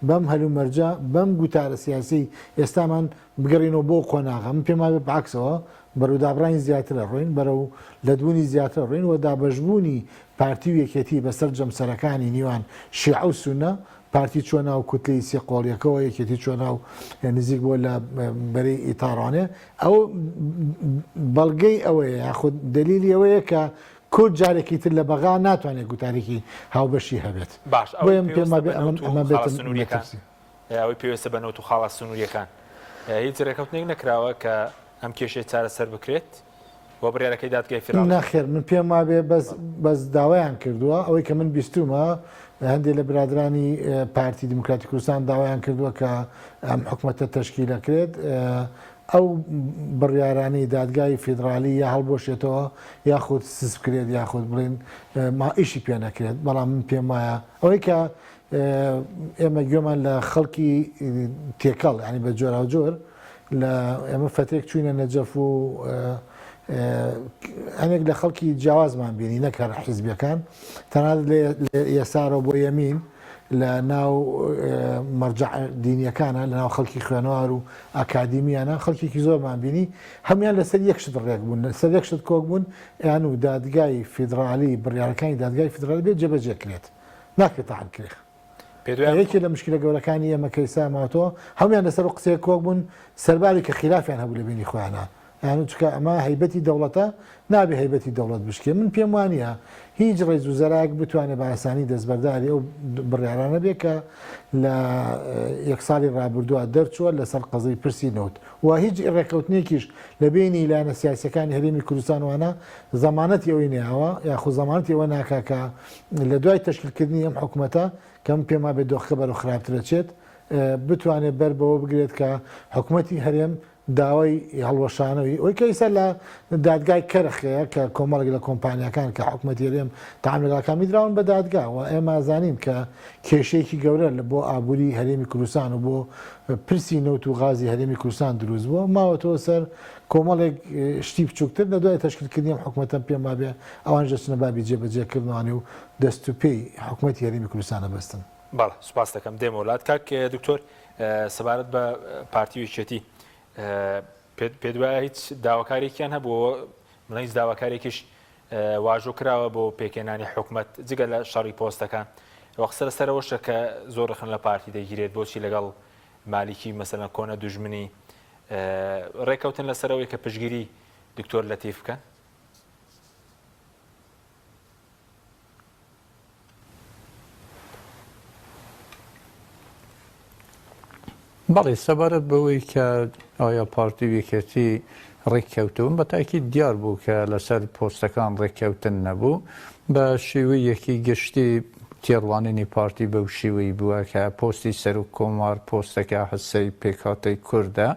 بەم هەلومەرجە بەم گوتارە سیاسی ئێستامان بگەڕینەوە بۆ قۆناغە من پێم وابێت بەعکسەوە بەرەودابڕین زیاتر ڕۆین بەرەو لەدوونی زیاتر ڕۆین و دابەشبوونی پارتی و یەکێتی بەسەر جەمسەرەکانی نیوان شیعە و سونە پارتی چۆن ناو کوتلەی سێ قۆڵیەکەەوە یەکێتی چۆن ناو نزیک بۆ لە بەرەی ئیتاڕانێ ئەو بەڵگەی ئەوەیە یاخود دلیلی ئەوەیە کە کورد جارێکی تر لە بەغا ناتوانێت گوتارێکی هاوبەشی هەبێت باش ئەمە بێت ئەوەی پێویستە بەنەوت و خاڵە سنووریەکان هیچ ڕێکەوتنێک نەکراوە کە ئەم کێشەی چارەسەر بکرێت بۆ بڕیارەکەی دادگای فێدراڵ ناخێر من پێم وابێ بەس داوایان کردووە ئەوەی کە من بیستومە هەندێک لە برادرانی پارتی دموکراتی کوردستان داوایان کردووە کە ئەم حکوومەتە تەشکیلەکرێت ئەو بڕیارانەی دادگای فێدرالی یا هەڵبۆشێتەوە یاخود سس بکرێت یاخود بڵێن ما ئیشی پێ نەکرێت بەڵام من پێم وایە ئەوەی کە ئێمە گوێمان لە خەڵکی تێکەڵ ینی بە جۆرا جۆر لە ئێمە فترێک چوینە نەجەف و هەنێک لە خەڵکی جیاوازمان بینی نەکەر حیزبیەکان تەنانەت لە یەسارەوە بۆ یەمین لە ناو مەرجع دینیەکانە لە ناو خەڵکی خوێنەوار و ئاکادیمیانە خەڵکێکی زۆرمان بینی هەمویان لەسەر یەک شت ڕێک بوون لەسەر یەک شت کۆک بوون یان و دادگای فیدرالی بڕیارەکانی دادگای فیدرالی بێت جێبەجێ کرێت ناکرێت تاعن کرێ یەکێ لە مشکلە گەورەکانی ئێمە کەیسا ماوەتەوە هەمویان لەسەر قسەیە کۆک بوون سەرباری کە خلافیان هەبوو لە بینی خۆیانە یان چکە ئەمە هەیبەتی دەوڵەتە نابێ هەیبەتی دەوڵەت بشکێ من پێم وانە هیچ ڕێز و زەرایەک بتوانێت بە ئاسانی دەستبەرداری ئەو بڕیارانە بێ کە لە یەک ساڵی ڕابردووە دەرچووە لەسەر قەزەی پرسی نەوت و هیچ ڕێکەوتنێکیش لە بینی لایەنە سیاسەکانی هەرێمی کوردستان وانە زەمانەتی ئەوەی نێاوە یاخود زەمانەتی ئەوە ناکاکە لە دوای تەشکیلکردنی ئەم حکوومەتە کەم پێما بێت دۆخەکە بەرەو خراپترەچێت بتوانێت بەر بەوە بگرێت کە حکوومەتی هەرێم داوای هەڵوەشانەوەی ئەوی کە ئیسا لە دادگای کەرخەیە کە کۆمەڵێک لە کۆمپانیەکان کە حکوومەتی هەرێم تاام لەگەڵەکانی دراون بە دادگا و ئێمە زانین کە کێشەیەکی گەورە لە بۆ ئابووری هەرێمی کوردستان و بۆ پرسی نەوت و غازی هەرێمی کوردستان دروست بووە ماوەتەوە سەر کۆمەڵێک شتی بچووکتر لە دوای تەشکیلکردنی حکوومەتە پێم وابێ ئەوان دەچنە بابی جێبەجێکردنەوەی و دەست و پێی حکوومەتی هەرێمی کوردستانە بەستن. بەڵێ سوپاس دەکەم دێم وڵات کاک دکتۆر سەبارەت بە پارتی ویکێتی پێ دوایە هیچ داواکارێکیان هەبوو من هیچ داواکارێکیش واژۆ کراوە بۆ پێکێنانی حکوومەت جگە لە شەڕی پۆستەکان وەخسە لەسەرەوەشە کە زۆر ڕخن لە پارتی دەگیرێت بۆچی لەگەڵ مالیکی مەسەلەن کۆنە دوژمنی ڕێکەوتن لەسەرەوەی کە پشگیری دکتۆر لەتیف بکەن. بەڵێ سەبارەت بەوەی کە ئایا پارتی ویکێتی ڕێککەوتون بە تاکی دیار بوو کە لەسەر پۆستەکان ڕێککەوتن نەبوو بە شێوەیەکی گشتی تێڕوانینی پارتی بەو شێوەی بووە کە پۆستی سەر و کۆمار پۆستەکە هەسەی پێکهاتەی کووردە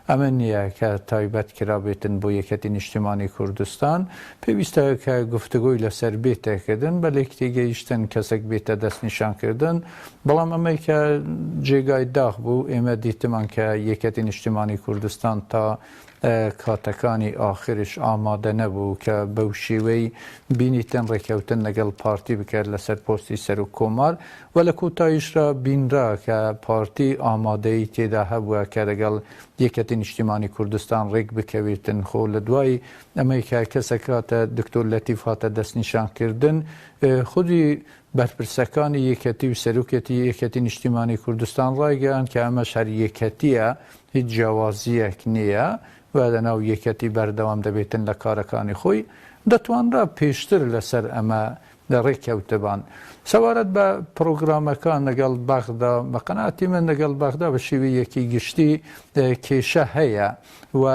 ئەمە نییە کە تایبەت کرابێتن بۆ یەکەتی نیشتیمانی کوردستان پێویستە کە گفتگۆی لەسەر بێتەکردن بە لێکتی گەیشتن کەسێک بێتە دەستنیشانکردن بەڵام ئەمەی کە جێگای داغ بوو ئێمە دیتمان کە یەکەتی نیشتیمانی کوردستان تا کاتەکانی ئاخرش ئامادە نەبوو کە بەو شێوەی بینیتن ڕێکەوتن لەگەڵ پارتی بکرد لەسەر پۆستی سەر و کۆمار و لە کۆتاییشرا بینرا کە پارتی ئامادەی تێدا هەبووە کە لەگەڵ یەکەتی نیشتیمانی کوردستان ڕێک بکەوێتن خۆ لە دوای ئەمەی کە کەسێک هاتە دکتۆر لەتیف هاتە دەستنیشانکردن خودی بەرپرسەکانی یەکەتی و سەرۆکێتی یەکەتی نیشتیمانی کوردستان ڕایگەیاند کە ئەمەش هەر یەکەتیە هیچ جیاوازیەک نییە و لەناو یەکەتی بەردەوام دەبێتن لە کارەکانی خۆی دەتوانرا پێشتر لەسەر ئەمە ڕێککەوتبان سەوارەت بە پرۆگرامەکان لەگەڵ بەغدا بە قەناعەتی من لەگەڵ بەغدا بە شێوەیەکی گشتی کێشە هەیە و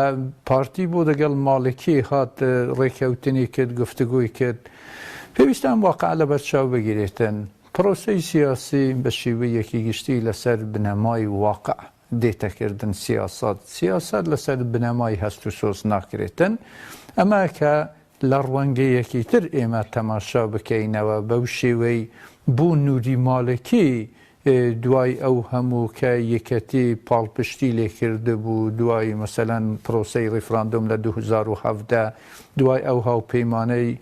پارتی بۆ لەگەڵ ماڵکی هات ڕێککەوتنی کرد گفتگوی کرد پێویستان واقع لە بەرچاو بگیرێتن پرۆسەی سیاسی بە شێوەیەکی گشتی لەسەر بنەمای واقع دێتەکردن سیاست لەسەر بنەمای هەست و سۆز ناکرێتن ئەمە کە لە ڕوانگەیەکی تر ئێمە تەماشا بکەینەوە بەو شێوەی بوو نوری مالکی دوای ئەو هەموو کە یەکەتی پاڵپشتی لێکرده بوو دوای مەسەلەن پرۆسەی ڕیفراندۆم لە 2017 دوای ئەو هاوپەیمانەی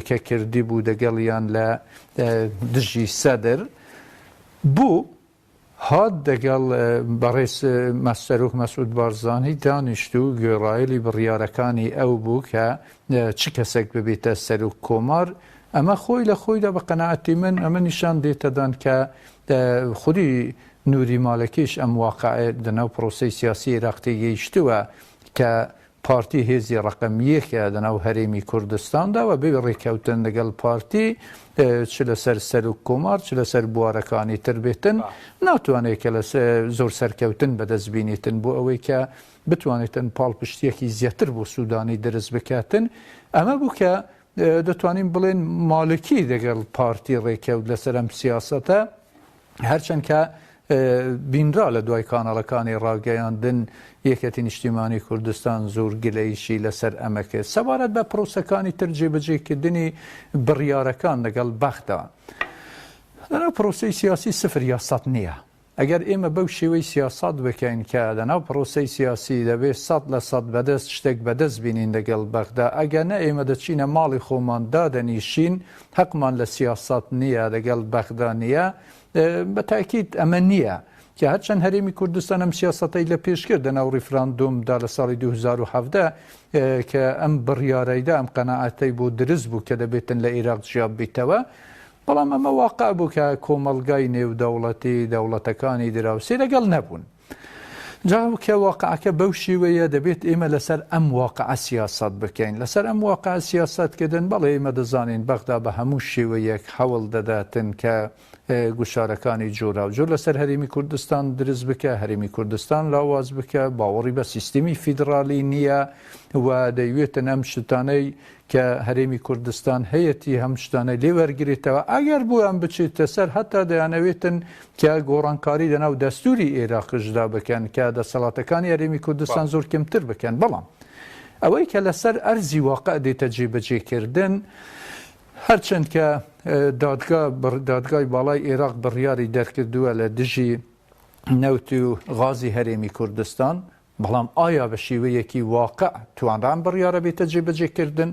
کە کردی بوو دەگەڵیان لە دژی سەدر بوو هات دەگەڵ بەڕێز مەسەرۆک مەسعود بارزانی دانیشت و گوێڕایەلی بڕیارەکانی ئەو بوو کە چ کەسێک ببێتە سەر و کۆمار ئەمە خۆی لە خۆیدا بە قەناعەتی من ئەمە نیشان دێتەدان کە خودی نوری مالکیش ئەم واقعە لەناو پرۆسەی سیاسی عێراق تێگەیشتووە کە پارتی هێزی ڕقم یەکە لەناو هەرێمی کوردستاندا و بێ ڕێککەوتن لەگەڵ پارتی چ لەسەر سەر و کۆمار چ لەسەر بوارەکانی تر بێتن ناتوانێت کە لە زۆر سەرکەوتن بەدەستبینێتن بۆ ئەوەی کە بتوانێتن پاڵپشتیەکی زیاتر بۆ سوودانی دەرز بکاتن ئەمە بوو کە دەتوانین بڵێن مالکی دەگەڵ پارتی ڕێککەوت لەسەر ئەم سیاسەتە هەرچەند کە بینرا لە دوای کاناڵەکانی ڕاگەیاندن یەکەتی نیشتیمانی کوردستان زۆر گلەیشی لەسەر ئەمە کرد سەبارەت بە پرۆسەکانی تر جێبەجێکردنی بڕیارەکان لەگەڵ بەغدا لەناو پرۆسەی سیاسی سفر یا سەد نییە ئەگەر ئێمە بەو شێوەی سیاست بکەین کە لەناو پرۆسەی سیاسی دەبێت 100% بەدەست شتێک بەدەست بینین لەگەڵ بەغدا ئەگەر نە ئێمە دەچینە ماڵی خۆمان دادەنیشین حەقمان لە سیاست نییە لەگەڵ بەغدا نییە بە تاکید ئەمە نییە کە هەرچەند هەرێمی کوردستان ئەم سیاسەتەی لە پێشکرد لەناو ڕیفراندۆمدا لە ساڵی 2017 کە ئەم بڕیارەیدا ئەم قەناعەتەی بۆ دروست بوو کە دەبێتن لە عێراق جیاب بیتەوە بەڵام ئەمە واقع بوو کە کۆمەڵگای نێودەوڵەتی دەوڵەتەکانی دراوسێ لەگەڵ نەبوون. جا کە واقعەکە بەو شیوەیە دەبێت ئێمە لەسەر ئەم واقعە سیاست بکەین. لەسەر ئەم واقعە سیاستکردن بەڵێ ئێمە دەزانین بەغدا بە هەموو شێوەیەک هەوڵ دەداتن کە گوشارەکانی جۆرا و جۆر لەسەر هەرێمی کوردستان دروست بکە، هەرێمی کوردستان لاواز بکە، باوەڕی بە سیستمی فیدرالی نییە و دەیوێتن ئەم شتانەی کە هەرێمی کوردستان هەیەی هەم شتانە لێ وەرگێتەوە. ئەگەر بۆ ئەم بچێتە سەر هەتا دەیانەوێتن کە گۆڕانکاری لەناو دەستوری عێراقیشدا بکەن کە دەسەڵاتەکانی هەرێمی کوردستان زۆر کەمتر بکەن. بەڵام ئەوەی کە لەسەر ئەرزی واقع دێتە جێبەجێکردن، هەرچەند کە دادگای باڵای عێراق بڕیاری دەرکردووە لە دژی نەوت و غازی هەرێمی کوردستان، بەڵام ئایا بە شێوەیەکی واقع توانران بڕیارە بێتە جێبەجێکردن؟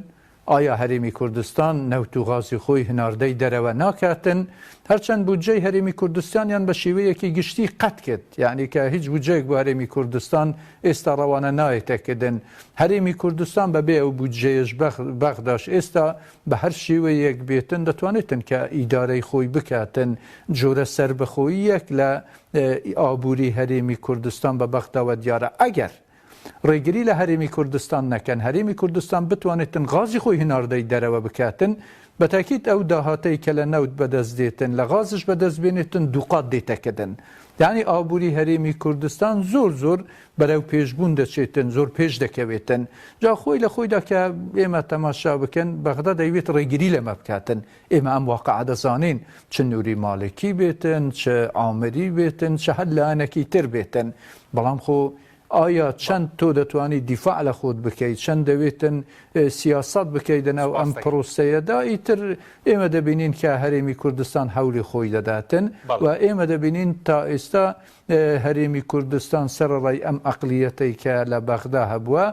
ئایا هەرێمی کوردستان نەوت و غازی خۆی هەناردەی دەرەوە ناکاتن؟ هەرچەند بودجەی هەرێمی کوردستانیان بە شێوەیەکی گشتی قەت کرد، یعنی کە هیچ بودجەیەک بۆ هەرێمی کوردستان ئێستا ڕەوانە نایەتەکردن. هەرێمی کوردستان بەبێ ئەو بودجەیەش بەغداش ئێستا بە هەر شێوەیەک بێتن دەتوانێتن کە ئیدارەی خۆی بکاتن جۆرە سربەخۆییەک لە ئابووری هەرێمی کوردستان بە بەغداوە دیارە. ئەگەر ڕێگری لە هەرێمی کوردستان نەکەن، هەرێمی کوردستان بتوانێتن غازی خۆی هەناردەی دەرەوە بکاتن، بە تاکید ئەو داهاتەی کە لە نەوت بەدەست دێتن لە غازش بەدەست بێنێتن دووقات دێتەکردن. یعنی ئابووری هەرێمی کوردستان زۆر بەرەو پێشبوون دەچێتن، زۆر پێش دەکەوێتن. جا خۆی لە خۆیدا کە ئێمە تەماشا بکەن بەغدا دەیوێت ڕێگری لەمە بکاتن. ئێمە ئەم واقعە دەزانین، چ نووری مالکی بێتن، چ ئامری بێتن، چ هەر لایەنێکی تر بێتن. بەڵام خۆ ئایا چەند تۆ دەتوانی دیفاع لە خۆت بکەیت، چەند دەوێتن سیاست بکەیت لەناو ئەم پرۆسەیەدا؟ ئیتر ئێمە دەبینین کە هەرێمی کوردستان هەوری خۆی دەداتن و ئێمە دەبینین تا ئێستا هەرێمی کوردستان سەرڕای ئەم ئەقلیەتەی کە لە بەغدا هەبووە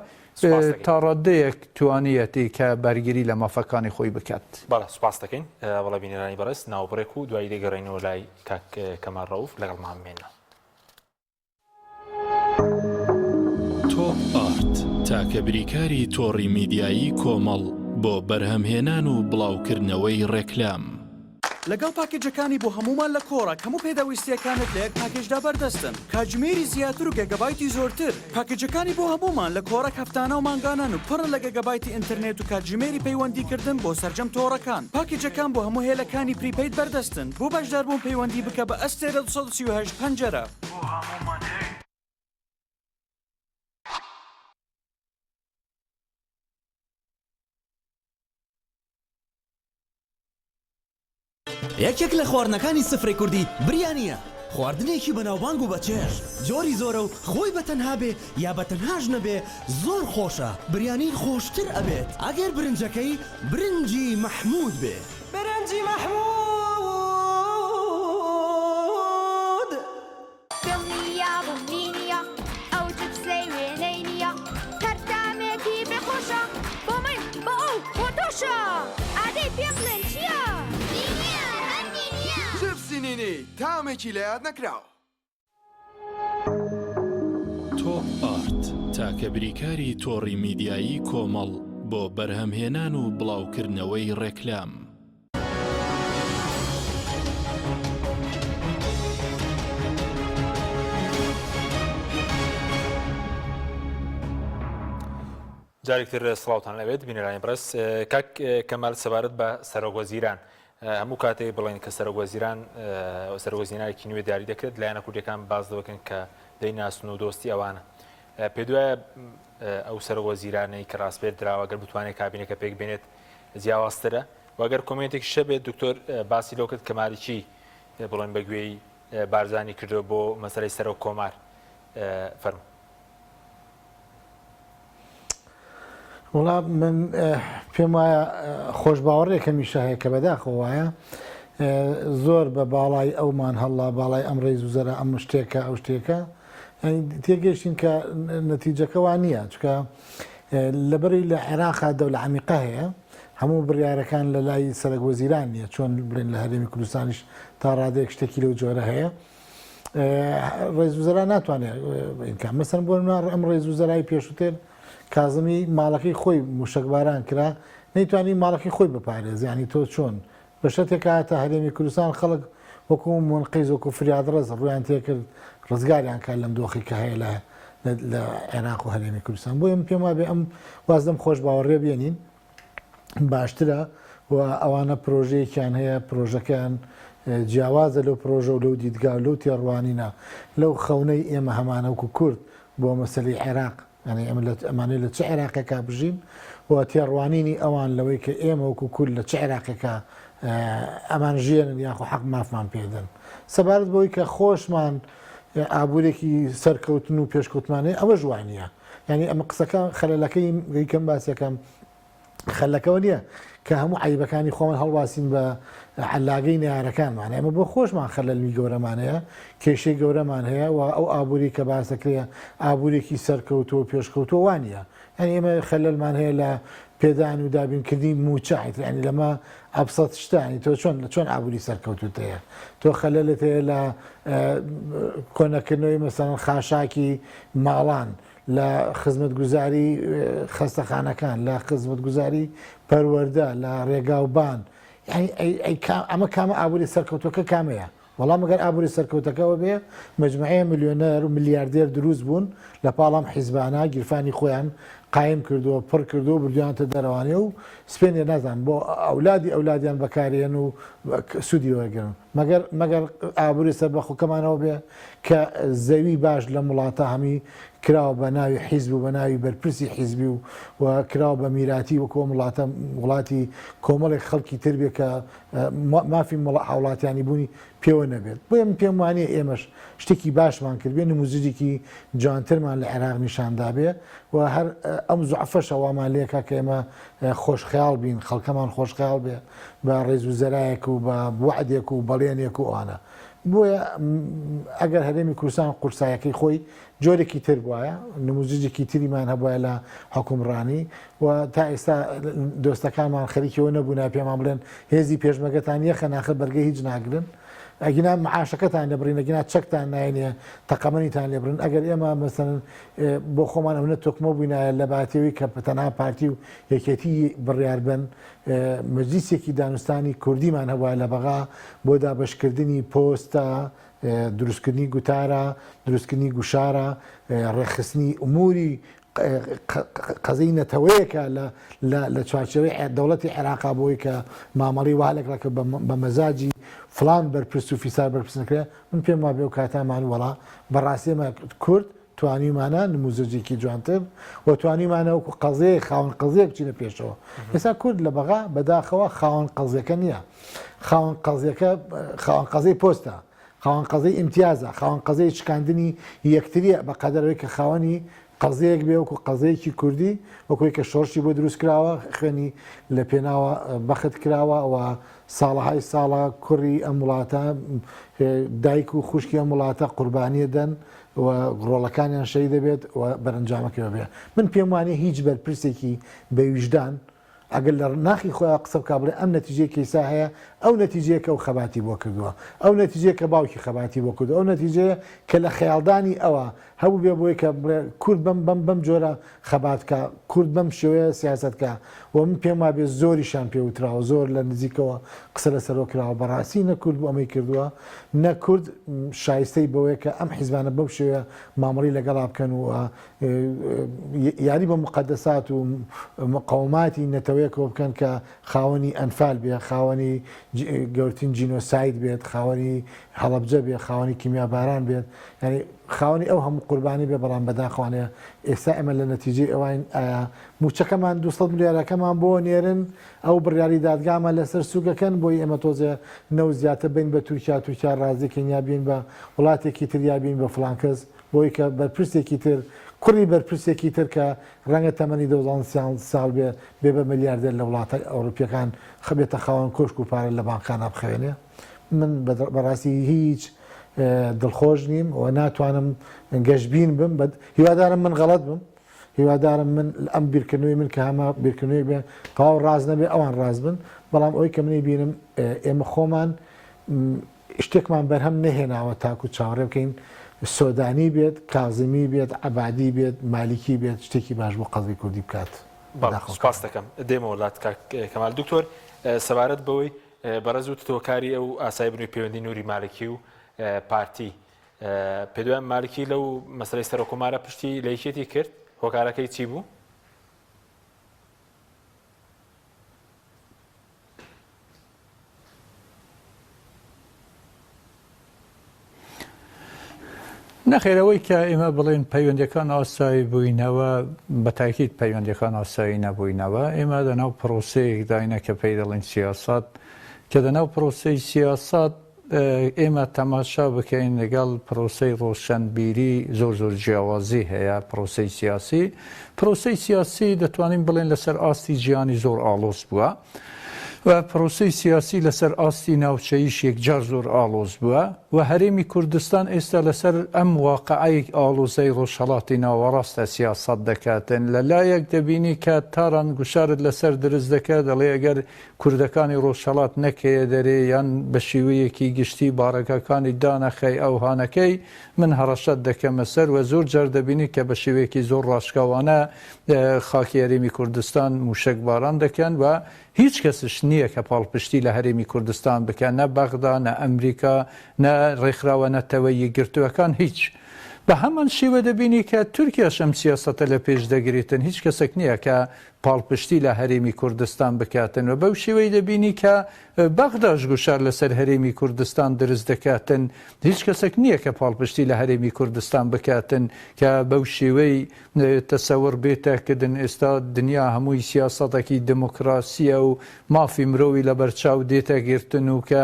تا ڕادەیەک توانیەتی کە بەرگری لە مافەکانی خۆی بکات. بەڵێ سوپاس دەکەین بەڵێ بینەرانی بەڕێز، ناوبڕێک و دوایی دەگەڕێنەوە لای کاک کەمال ڕەوف لەگەڵمان بمێنە. تۆپ ئارت تاکە بریکاری تۆڕی میدیایی کۆمەڵ بۆ بەرهەمهێنان و بڵاوکردنەوەی ڕێکلام. لەگەڵ پاکێجەکانی بۆ هەمومان لە کۆڕک هەموو پێداویستیەکانت لە یەک پاکێجدا بەردەستن، کاتژمێری زیاتر و گەگەبایتی زۆرتر. پاکێجەکانی بۆ هەمومان لە کۆڕک هەفتانە و مانگانان و پڕ لە گەگەبایتی ئینتەرنێت و کاتژمێری پەیوەندیکردن بۆ سەرجەم تۆڕەکان. پاکێجەکان بۆ هەموو هێلەکانی پریپەید بەردەستن. بۆ بەشداربوون پەیوەندی بکە بە ئەستێرە 238 پەنجەرە. یەکێک لە خواردنەکانی سفرەی کوردی بریانیە. خواردنێکی بەناوبانگ و بەچێژ، جۆری زۆرە و خۆی بەتەنها بێ یا بەتەنهاش نەبێ زۆر خۆشە. بریانی خۆشتر ئەبێت ئەگەر برنجەکەی برنجی مەحموود بێ. برنجی مەحموود دڵنییا بوونینیە ئەو جبسەی وێنەی نییە، کەرتامێکی بێخۆشە بۆ من بۆ ئەو بۆ تۆشە. ئادەی پێم بڵێن چییە؟ جبسینینی تامێکی لە یاد نەکراوە. تۆپ ئارت تاکە بریکاری تۆڕی میدیایی کۆمەڵ بۆ بەرهەمهێنان و بڵاوکردنەوەی ڕێکلام. جارێکتر سڵاوتان لەوێت بینەرانی بەڕێز. کاک کەمال سەبارەت بە سەرۆکوەزیران، هەموو کاتێک بڵێن کە سەرۆکوەزیرانێکی نوێ دیاری دەکرێت لایەنە کوردیەکان باز دەکەن کە دەیناسن و دۆستی ئەوانە. پێ دوایە ئەو سەرۆکوەزیرانەی کە ڕاستپێر دراوە گەر بتوانێت کابینەکە پێک بێنێت جیاوازترە واگەر کۆمنتێک شە بێت دکتۆر باسی لەو کرد کە مالیکی بڵێن بەگوێی بارزانی کردەوە بۆ مەسەلەی سەرۆک کۆمار. فەرموو. وڵا من پێم وایە خۆش باوەڕێکەمیشە هەیە کە بەداخەوە وایە زۆر بە باڵای ئەومان هەڵا باڵای ئەم ڕێز و زەرە ئەم شتێکە ئەو شتێکە تێگەشتین کە نەتیجەکەوان نییە، چکە لەبەری لە عێراقا دەولە عەمیقە هەیە، هەموو بڕیارەکان لە لای سەرۆکوەزیران نییە، چۆن بڵێن لە هەرێمی کوردستانیش تا ڕادەیەک شتێکی لەو جۆرە هەیە. ڕێز و زەرا ناتوانێت مەسەن بۆ ئەم ڕێز و زەرای پێشووتر کازمی ماڵەکەی خۆی موشکباران کرا، نەیتوانی ماڵەکەی خۆی بپارێز، یعنی تۆ چۆن بە شتێک هاتە هەرێمی کوردستان خەڵک وەکو منقیز وەکو فریادڕز ڕویان تێکرد ڕزگاریان کار لەم دۆخی کە هەیە لە عێراق و هەرێمی کوردستان بۆ ئەم پێم وابێ ئەم وازدەم خۆش باوەڕێ بێنین باشترە و ئەوانە پرۆژەیەکیان هەیە پرۆژەکان جیاوازە لەو پرۆژە و لەو دیدگا و لەو تێڕوانینە لەو خەونەی ئێمە هەمانەوەکو کورد بۆ مەسەلی عێراق ینی ئەمانەی لە چه عێراقێکا بژین و تێڕوانینی ئەوان لەوەی کە ئێمە وەکو کورد لە چه عێراقێکا ئەمان ژێنن یاخو حەق مافمان پێدەن سەبارەت بەوەی کە خۆشمان ئابوورێکی سەرکەوتن و پێشکەوتمانەیە ئەوە جوانیە ینی ئەمە قسەکە خەلەلەکەی گەیکەم باسیەکەم خەلەکەەوە نییە کە هەموو عیبەکانی خۆمان هەڵواسین بە علاگەی نیارەکانمان ئەمە بۆ خۆشمان خەلەلمی گەورەمانەیە کێشەی گەورەمان هەیە و ئەو ئابووری کە باسەکرێ ئابوورێکی سەرکەوتۆ پێشکەوتۆ وانە ئەنی ئێمە خەلەلمان هەیە لە پێدان و دابینکردی موچایت ینی لەمە ئەبسەت شتانی تۆ چۆن ئابووری سەرکەوتوتەیە تۆ خەلەلت هەیە لە کۆنەکردنەوەی مەسەن خاشاکی ماڵان لە خزمەتگوزاری خەستەخانەکان لە خزمەتگوزاری پەروەردە لە ڕێگاوبان ئەمە کامە ئابووری سەرکەوتەکە کامەیە وەڵام ئەگەر ئابووری سەرکەوتەکەەوە بێ مجموعەیە میلیۆنەر و میلیاردێر دروست بوون لە پاڵام حیزبانە گیرفانی خۆیان قایم کردووە پڕ کردو و بردویانتە دەرەوانێ و سپێنێ نازان بۆ ئەولادیان بەکارێن و سوودی وەرگن مەگەر ئابووری سەربەخۆکەمانەوە بێ کە زەوی باش لە وڵاتە هەمی کراوە بە ناوی حیزب و بە ناوی بەرپرسی حیزبی و کراوە بە میراتی وەکۆ وڵاتی کۆمەڵێک خەڵکی تر بێ کە مافی هاوڵاتیانی بوونی پێوە نەبێت بۆ ئەم پێم وانەیە ئێمەش شتێکی باشمان کردبێ نموزجێکی جوانترمان لە عێراق نیشاندا بێ و هەر ئەم زوعفەش ئەوامان لێکە کە ئێمە خۆشخیاڵ بین خەڵکەمان خۆشخیاڵ بێ بە ڕێز و زەرایەک و بە وعدێک و بەڵێنێک و ئەوانە بۆیە ئەگەر هەرێمی کوردستان قورسایەکەی خۆی جۆرێکی تر بواە نموزجێکی تریمان هەبواە لە حکومڕانی و تا ئێستا دۆستەکانمان خەریکەوە نەبوونا پێمان بڵێن هێزی پێشمەگەتان یەخە ناخە بەرگەی هیچ ناگرن ئەگینا معاشەکەتان لەبڕین ئەگینا چەکتان نایێنێ تەقەمەنیتان لێبرن ئەگەر ئێمە مەسەن بۆ خۆمان ئەوە تۆکمە بووینایە لە باتێوی کە تەنها پارتی و یەکێتی بڕیار بن مەجلیسێکی دانوستانی کوردیمان هەبواە لە بەغا بۆ دابەشکردنی پۆستە دروستکردنی گوتارە دروستکردنی گوشارە ڕێخستنی ئوموری قەزەی نەتەوەیەکە لە چوارچەوەی دەوڵەتی عێراقا بۆی کە مامەڵی وهالێکڕکە بە مەزاجی فلان بەرپرس و فیسار بەرپرس نەکرێ من پێم وابێ و کاتامان وەڵا بەڕاستیمە کورد توانیمانە نموزجێکی جوانتر و توانیمانە وەکو قەزەیە خاوەن قەزەیە بچینە پێشەوە ئێستا کورد لە بەغا بەداخەوە خاوەن قەزەکە نییە خاوەن قەزەی پۆستە خاوەن قەزەی ئیمتیازە خاوەن قەزەی شکاندنی یەکتریە بە قەدەرەوەی کە خاوەنی قەزەیەک بێ وەکو قەزەیەکی کوردی وەکوی کە شۆرشی بۆ دروست کراوە خوێنی لە پێناوە بەخت کراوە ئەوە ساڵەهای ساڵە کوڕی ئەم وڵاتە دایک و خوشکی ئەم وڵاتە قوربانیە دەن و ڕۆڵەکانیان شەی دەبێت و بەرەنجامەکەوە بێ من پێم وانێ هیچ بەرپرسێکی بەویژدان ئەگەر لە ناخی خۆیان قسە بکە بڵێ ئەم نەتیجەی کەیسا هەیە ئەو نەتیجەیە و خەباتی بۆ کردووە ئەو نەتیجەیە کە باوکی خەباتی بۆ کردو ئەو نەتیجەیە کە لە خەیاڵدانی ئەوە هەبوو بێ بۆی کە کورد بەم جۆرە خەباتکە کورد بەم شێوەیە سیاسەتکە و من پێم وابێ زۆریشان پێوتراوە زۆر لە نزیکەوە قسە لەسەرۆ کراوە بەڕاستی نەکورد بۆ ئەمەی کردووە نەکورد شایستەی بەوەیە کە ئەم حیزبانە بەو شێوەیە مامەڵی لەگەڵا بکەن و یاری بە مقدسات و مقاوماتی نەتەوەیەکەوە بکەن کە خاوەنی ئەنفال بێ خاوەنی گەورترین جینۆساید بێت خاوەنی هەڵەبجە بێ خاوەنی کیمیاباران بێت ینی خاوەنی ئەو هەموو قوربانی بێ بەڵام بەداخوانێ ئێستا ئەمە لە نەتیجەی ئەوان موچەکەمان 200 ملیارەکەمان بۆ نێرن ئەو بڕیاری دادگامە لەسەر سوگەکەن بۆی ئێمە تۆزێ نەو زیاتر بین بە تورکیا ڕازێکن یا بین بە وڵاتێکی تر یا بین بە فلانکەس بۆی کە بەرپرسێکی تر کوڕی بەرپرسێکی تر کە ڕەنگە تەمەنی 12 ساڵ بێ بە ملیاردێر لە وڵاتە ئەوروپیەکان خەبێتە خاوەن کۆشک و پارە لە بانکانە بخەوێنێ من بەڕاستی هیچ دڵخۆش نیم و ناتوانم گەشتبین بم هیوادارم من غەڵەت بم هیوادارم من ئەم بیرکردنەوەی من کە هەمە بیرکردنەوەی بێ تەواو ڕاز نەبێ ئەوان ڕاز بن بەڵام ئەوەی کە منی بینم ئێمە خۆمان شتێکمان بەرهەم نەهێناوە تاکو چاوەڕێ بکەین سۆدانی بێت کازمی بێت عەبادی بێت مالیکی بێت شتێکی باش بۆ قەزی کوردی بکات سپاس دەکەم دێمەوە وڵات کەمال دکتۆر سەبارەت بەوەی بەڕێز و تۆکاری ئەو ئاسایی بنووی پەیوەندی نووری مالکی و پارتی پێدویان مالکی لەو مەسلەی سەرۆکۆمارە پشتی لە یەکێتی کرد هۆکارەکەی چی بوو؟ نەخێرەوەی کە ئێمە بڵێن پەیوەندەکان ئاسایی بووینەوە بە تاکید پەیوەندەکان ئاسایی نەبووینەوە ئێمە لەناو پرۆسەیەک داینە کە پێی دەڵێن سیاسات کە لەناو پرۆسەی سیاسات ئێمە تەماشا بکەین لەگەڵ پرۆسەی ڕۆشنبیری زۆر جیاوازی هەیە پرۆسەی سیاسی دەتوانین بڵێن لەسەر ئاستی ژیانی زۆر ئاڵۆز بووە و پرۆسەی سیاسی لەسەر ئاستی ناوچەییش یەکجار زۆر ئاڵۆز بووە و هەرێمی کوردستان ئێستا لەسەر ئەم واقعەی ئاڵۆزەی ڕۆژهەڵاتی ناوەڕاستە سیاست دەکاتن لەلایەک دەبینی کە تاران گوشارت لەسەر دروست دەکات دەڵێ ئەگەر کوردەکانی ڕۆژهەڵات نەکەیە دەرێ یان بە شێوەیەکی گشتی بارەکەکانی دانەخەی ئەو هانەکەی من هەڕەشەت دەکەمە سەر و زۆر جار دەبینی کە بە شێوەیەکی زۆر ڕاشکاوانە خاکی هەرێمی کوردستان موشک باران دەکەن و هیچ کەسش نییە کە پاڵپشتی لە هەرێمی کوردستان بکەن نە بەغدا نە ئەمریکا نە ڕێکخراوە نەتەوەی یەکگرتووەکان هیچ بە هەمان شێوە دەبینی کە تورکیاش ئەم سیاسەتە لە پێش دەگریتن هیچ کەسێک نییە کە پاڵپشتی لە هەرێمی کوردستان بکاتن و بەو شێوەی دەبینی کە بەغداش گوشار لەسەر هەرێمی کوردستان دروست دەکاتن هیچ کەسێک نییە کە پاڵپشتی لە هەرێمی کوردستان بکاتن کە بەو شێوەی تەسەور بێتەکردن ئێستا دنیا هەمووی سیاسەتێکی دموکراسیە و مافی مرۆوی لە بەرچاو دێتەگرتن و کە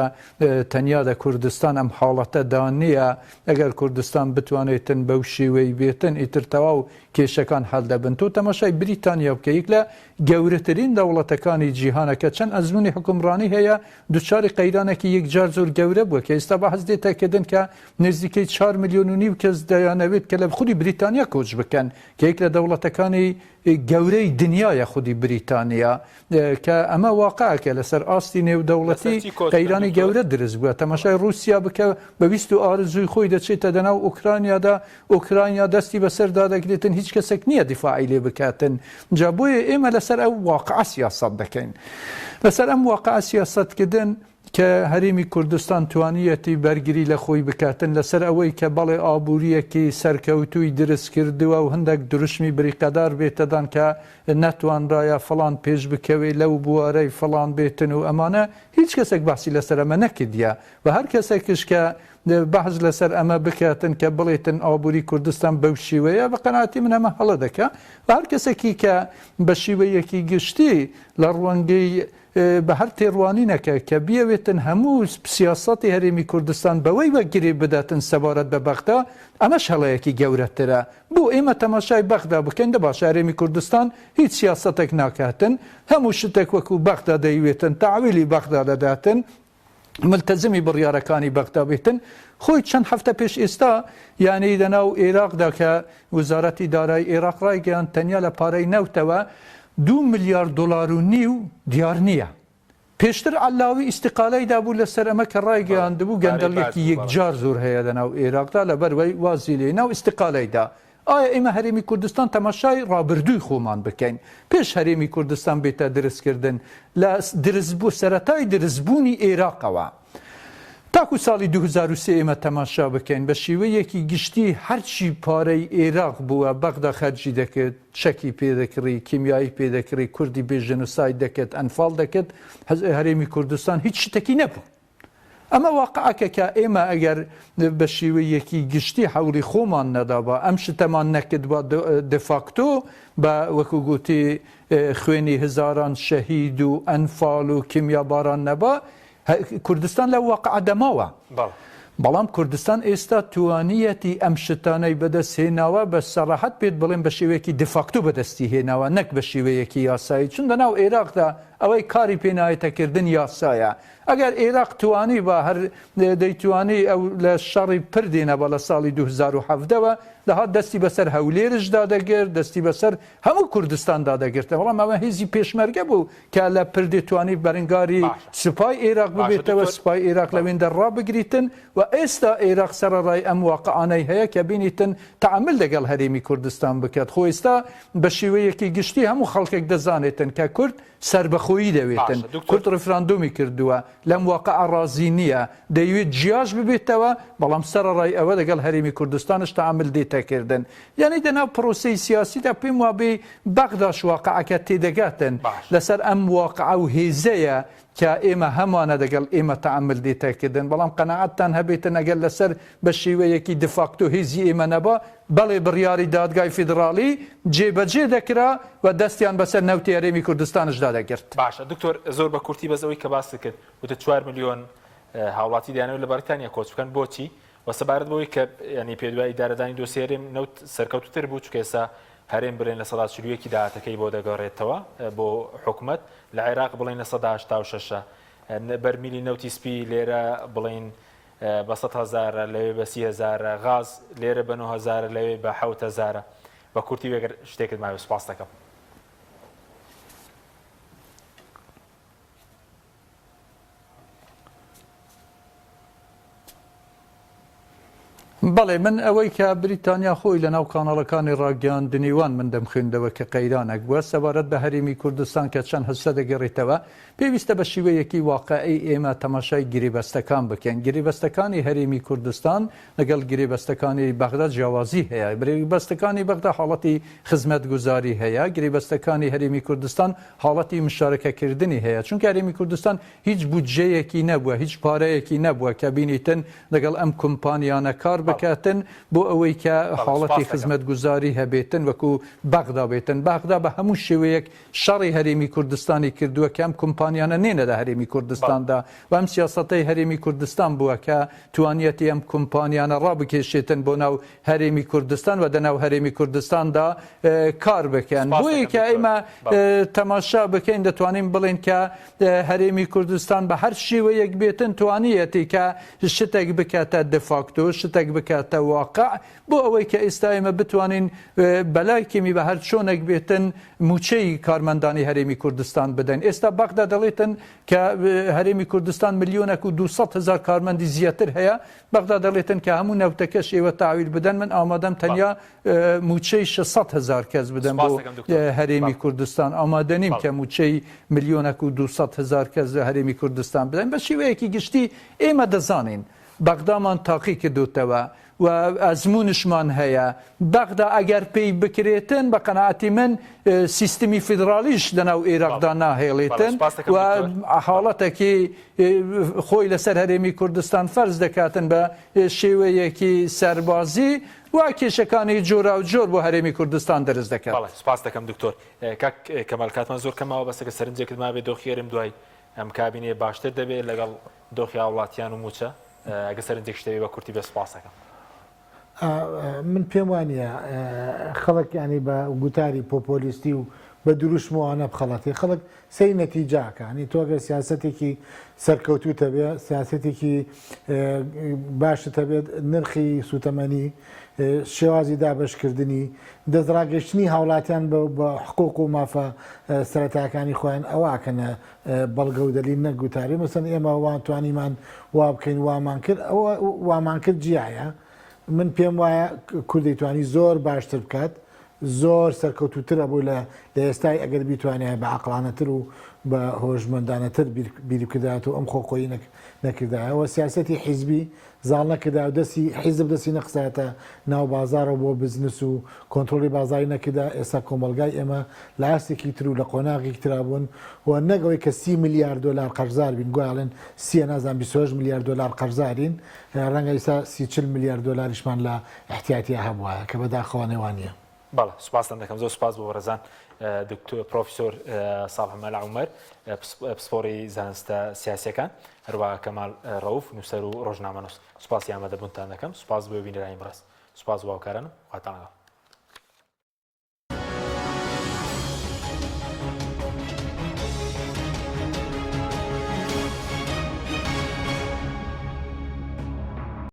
تەنیا لە کوردستان ئەم حاڵەتەدا نییە ئەگەر کوردستان بتوانێتن بەو شێوەی بێتن ئیتر تەواو کێشەکان هەڵ دەبن تۆ تەماشای بریتانیا بکەیت لە گەورەترین دەوڵەتەکانی جیهانەکە چەند ئەزموونی حکومڕانی هەیە دووچاری قەیرانێکی یەکجار زۆر گەورە بووە کە ئێستا بەحەز دێتەکردن کە نزیکەی 4.5 میلیۆن کەس دەیانەوێت کە لە خودی بریتانیا کۆچ بکەن کە یەک لە دەوڵەتەکانی گەورەی دنیایە خودی بریتانیا کە ئەمە واقعکە لەسەر ئاستی نێودەوڵەتی قەیرانی گەورە دروست بووە تەماشای رووسیا بکە بەویست و ئارزووی خۆی دەچێتە دەناو ئوکرانیادا ئوکرانیا دەستی بەسەردا دەگرێتن هیچ کەسێک نییە دیفاعی لێ بکاتن جا بۆیە ئێمە لەسەر ئەو واقعە سیاسەت دەکەین لەسەر ئەم واقعە سیاسەتکردن کە هەرێمی کوردستان توانیەتی بەرگری لە خۆی بکاتن لەسەر ئەوەی کە بەڵێ ئابوووریەکی سەرکەوتووی دروست کردووە و هەندێک دروشمی بریقەدار بێتەدان کە نەتوانرایە فڵان پێش بکەوێ لەو بوارەی فڵان بێتن و ئەمانە هیچ کەسێک باسی لەسەر ئەمە نەکردیە و هەر کەسێکش کە بەحث لەسەر ئەمە بکاتن کە بڵێتن ئابووری کوردستان بەو شیوەیە بە قەناعەتی من ئەمە هەڵە دەکە و هەر کەسێکی کە بە شیوەیەکی گشتی لە ڕوانگەی بە هەر تێڕوانینەکە کە بیاوێتن هەموو سیاسەتی هەرێمی کوردستان بەوەی وەگیری بداتن سەبارەت بە بەغدا ئەمەش هەڵەیەکی گەورەترە بۆ ئێمە تەماشای بەغدا بکەین دەباشە هەرێمی کوردستان هیچ سیاسەتێک ناکاتن هەموو شتێک وەکو بەغدا دەیوێتن تەعویلی بەغدا دەداتن ملتەزمی بڕیارەکانی بەغدا بێتن خۆی چەند هەفتە پێش ئێستا یعنی لەناو ئێراقدا کە وزارەتی دارایی ئێراق ڕایگەیاند تەنیا لە پارەی نەوتەوە 2 ملیار دلار و نیو دیار نییە پێشتر علاوی ئیستیقالەی دابوو لەسەر ئەمە کە ڕایگەیاندبوو گەندەڵیەکی یەکجار زۆر هەیە لەناو ئێراقدا لەبەروەی وازی لێ ناو ئیستیقالەیدا ئایا ئێمە هەرێمی کوردستان تەماشای ڕابردووی خۆمان بکەین پێش هەرێمی کوردستان بێتە دروستکردن لە دروستبوو سەرەتای دروستبوونی ئێراقەوە تاکو ساڵی 2023 ئێمە تەماشا بکەین بە شێوەیەکی گشتی هەرچی پارەی ئێراق بووە بەغدا خەرجی دەکرد چەکی پێدەکڕی کیمیایی پێدەکڕی کوردی بێژنوساید دەکرد ئەنفاڵ دەکرد هەرێمی کوردستان هیچ شتێکی نەبوو ئەمە واقعەکە کە ئێمە ئەگەر بە شێوەیەکی گشتی حەوڵی خۆمان نەدابە ئەم شتەمان نەکرد بە دفاکتۆ بە وەکو گوتی خوێنی هزاران شەهید و ئەنفاڵ و کیمیاباران نەبا کوردستان لە واقعە دەماوە بەڵام کوردستان ئێستا توانیەتی ئەم شتانەی بەدەستهێناوە بە سەراحەت پێت بڵێن بە شێوەیەکی دفاکتۆ بەدەستی هێناوە نەک بە شێوەیەکی یاسایی چون لەناو ئێراقدا ئەوەی کاری پێناوێتەکردن یاسایە ئەگەر ئێراق توانی بە هەر دەیتوانی ئەو لە شەڕی پردێنە بە لە ساڵی 2017ەوە دەهات دەستی بەسەر هەولێرشدا دەگرت دەستی بەسەر هەموو کوردستاندا دەگرتە بەڵام ئەمە هێزی پێشمەرگە بوو کە لە پردێ توانی بەرەنگاری سوپای عێراق ببێتەوە سوپای عێراق لەوێندا ڕابگریتن و ئێستا عێراق سەرەڕای ئەم واقعانەی هەیە کە بینیتن تەعامل لەگەڵ هەرێمی کوردستان بکات خۆ ئێستا بە شێوەیەکی گشتی هەموو خەڵکێک دەزانێتن کە کورد سربەخۆیی دەوێتن باشە، دکتۆر. کورد ڕفراندۆمی کردووە لەم واقع ڕازی نییە دەیوێت جیاژ ببێتەوە بەڵام سەرڕای ئەوە لەگەڵ هەرێمی کوردستانش تەعامل دێتەکردن یعنی دەناو پرۆسەی سیاسیدا پێم وابێ بەغداش واقعەکە تێدەگاتن باش. لەسەر ئەم واقع و هێزەیە کە ئێمە هەمانە دەگەڵ ئێمە تەعامل دێتەکردن بەڵام قەنەعەتتان هەبێتن ئەگەر لەسەر بە شێوەیەکی دفاکتۆ هێزی ئێمە نەبا بەڵێ بڕیاری دادگای فیدراڵی جێبەجێ دەکرا و دەستیان بەسەر نەوتی هەرێمی کوردستانشدا دەگرت. باشە دکتۆر زۆر بە کورتی بەزەوەی کە باس کرد وتە 4 میلیۆن هاوڵاتی دایانەوە لە بەریتانیا کۆچ بکەن بۆچی وەسەبارەت بەوەی کە ینی پێدوای ئیدارەدانی دۆسیێرم نەوت سەرکەوتوتر بوو چکە ئێستا هەرێم برێن لە 140 داهاتەکەی بۆ دەگەڕێتەوە بۆ حکوومەت لە عێراق بڵین لە 186 بەرمیلی نەوتی سپی لێرە بڵین بە 100,000 لەوێ بە 30,000 غاز لێرە بە 9,000 لەوێ بە 7,000 بە کورتی وێگەر شتێکت ماوێ سوپاس دەکەم. بەڵێ من ئەوەی کە بریتانیا خۆی لە ناو کاناڵەکانی ڕاگەاندنیوان من دەمخوێندەوە کە قەیرانێک بووە سەبارەت بە هەرێمی کوردستان کە چەند هەسە دەگەڕێتەوە پێویستە بە شیوەیەکی واقعی ئێمە تەماشای گریبەستەکان بکەین گریبەستەکانی هەرێمی کوردستان لەگەڵ گریبەستەکانی بەغدا جیاوازی هەیە گریبەستەکانی بەغدا حاڵەتی خزمەتگوزاری هەیە گریبەستەکانی هەرێمی کوردستان حاڵەتی مشارەکەکردنی هەیە چونکە هەرێمی کوردستان هیچ بودجەیەکی نەبووە هیچ پارەیەکی نەبووە کە بینیتن لەگەڵ ئەم کۆمپانیانە کار بکاتن بۆ ئەوەی کە حاڵەتی خزمەتگوزاری هەبێتن وەکو بەغدا بێتن بەغدا بە هەموو شێوەیەک شەڕی هەرێمی کوردستانی کردووە کە ئەم کۆمپانیانە نێنە لە هەرێمی کوردستاندا و ئەم سیاسەتەی هەرێمی کوردستان بووە کە توانیەتی ئەم کۆمپانیانە ڕابکێشێتن بۆ ناو هەرێمی کوردستان و دەناو هەرێمی کوردستاندا کار بکەن بۆیە کە ئێمە تەماشا بکەین دەتوانین بڵین کە هەرێمی کوردستان بە هەر شێوەیەک بێتن توانیەتی کە شتێک بکاتە دفاکتۆ شتێک بکاتە واقع بۆ ئەوەی کە ئێستا ئێمە بتوانین بەلای کەمی بە هەر چۆنێک بێتن موچەی کارمەندانی هەرێمی کوردستان بدەین ئێستا بەغدا دەڵێتن کە هەرێمی کوردستان ملیۆنێک و 200,000 کارمەندی زیاتر هەیە بەغدا دەڵێتن کە هەموو نەوتەکەش ئێوە تاویل بدەن من ئامادەم تەنیا موچەی 600,000 کەس بدەن بۆ هەرێمی کوردستان ئامادە نیم کە موچەی ملیۆنێک و 200,000 کەس لە هەرێمی کوردستان بدەن بە شێوەیەکی گشتی ئێمە دەزانین بەغدامان تاقی کردوتەوە و ئەزمونشمان هەیە بەغدا ئەگەر پێی بکرێتن بە قەناعەتی من سیستمی فیدرالیش لەناو عێراقدا ناهێڵێتن و حاڵەتێکی خۆی لەسەر هەرێمی کوردستان فەرز دەکاتن بە شێوەیەکی سەربازی و کێشەکانی جۆرا و جۆر بۆ هەرێمی کوردستان دەرز دەکات. سپاس دەکەم دکتۆر کاک کەمال کاتمان زۆر کەماوە بەسەکە سەرنجێکت مابێ دۆخیێرم دوای ئەم کابینێ باشتر دەبێت لەگەڵ دۆخی هاوڵاتیان و موچە ئەگە سەرنجێک شتەوێ بە کورتی بە سپاسەکەم. من پێم وانە خەڵک ینی بە گوتاری پۆپۆلیستی و بە دروشمەوانە بخەڵەتی خەڵک سەی نەتیجاکانی تۆگە سیاسەتێکی سەرکەوتوتە بێ سیاسەتێکی باشتە بێت نرخی سوتەمەنی شێوازی دابشکردنی دەستڕاگەشتنی هاوڵاتیان بە حقوق و مافە سەرەتاکانی خۆیان ئەوواکەنە بەڵگە و دەلی نەگوتاری مەسەن ئێمە وان توانیمان وا بکەین وامان کرد ئەوە وامان کرد جیایە من پێم وایە کوردی توانی زۆر باشتر بکات زۆر سەرکەوتوترە بوو لە ئێستای ئەگەر بیتوانێت بە عەقڵانەتر و بە هۆشمەندانەتر بیری بکردات و ئەم خۆخۆیی نەکردایەوە سیاسەتی حیزبی زاڵ نەکردا و دەستی حیزب دەستی نەقسایەتە ناو بازارەوە بۆ بزنس و کۆنتترۆلی بازاری نەکردا ئێستا کۆمەلگای ئێمە لە ئاستێکی تر و لە قۆناغی ترابوون و نەگەوەی کە 30 میلیارد دلار قەرزار بین گویاڵێن 26 میلیارد دلار قەرزارین ڕەنگە ئێستا 40 میلیارد دلاریشمان لە احتیاتی هەبووە کە بەداخەوانێوانە. بەڵێ سوپاسان دەکەم زۆر سپاس بۆ ڕێزان دکتۆر پرۆفیسۆر ساڵح مەلا عومەر پسپۆری زانستە سیاسیەکان هەروەها کەمال ڕەوف نووسەر و ڕۆژنامەنووس سوپاسی ئامادەبوونتان دەکەم سوپاس بۆ بینەرانی بەڕست سوپاس بۆ هاوکارانم خواتان لەگەڵ.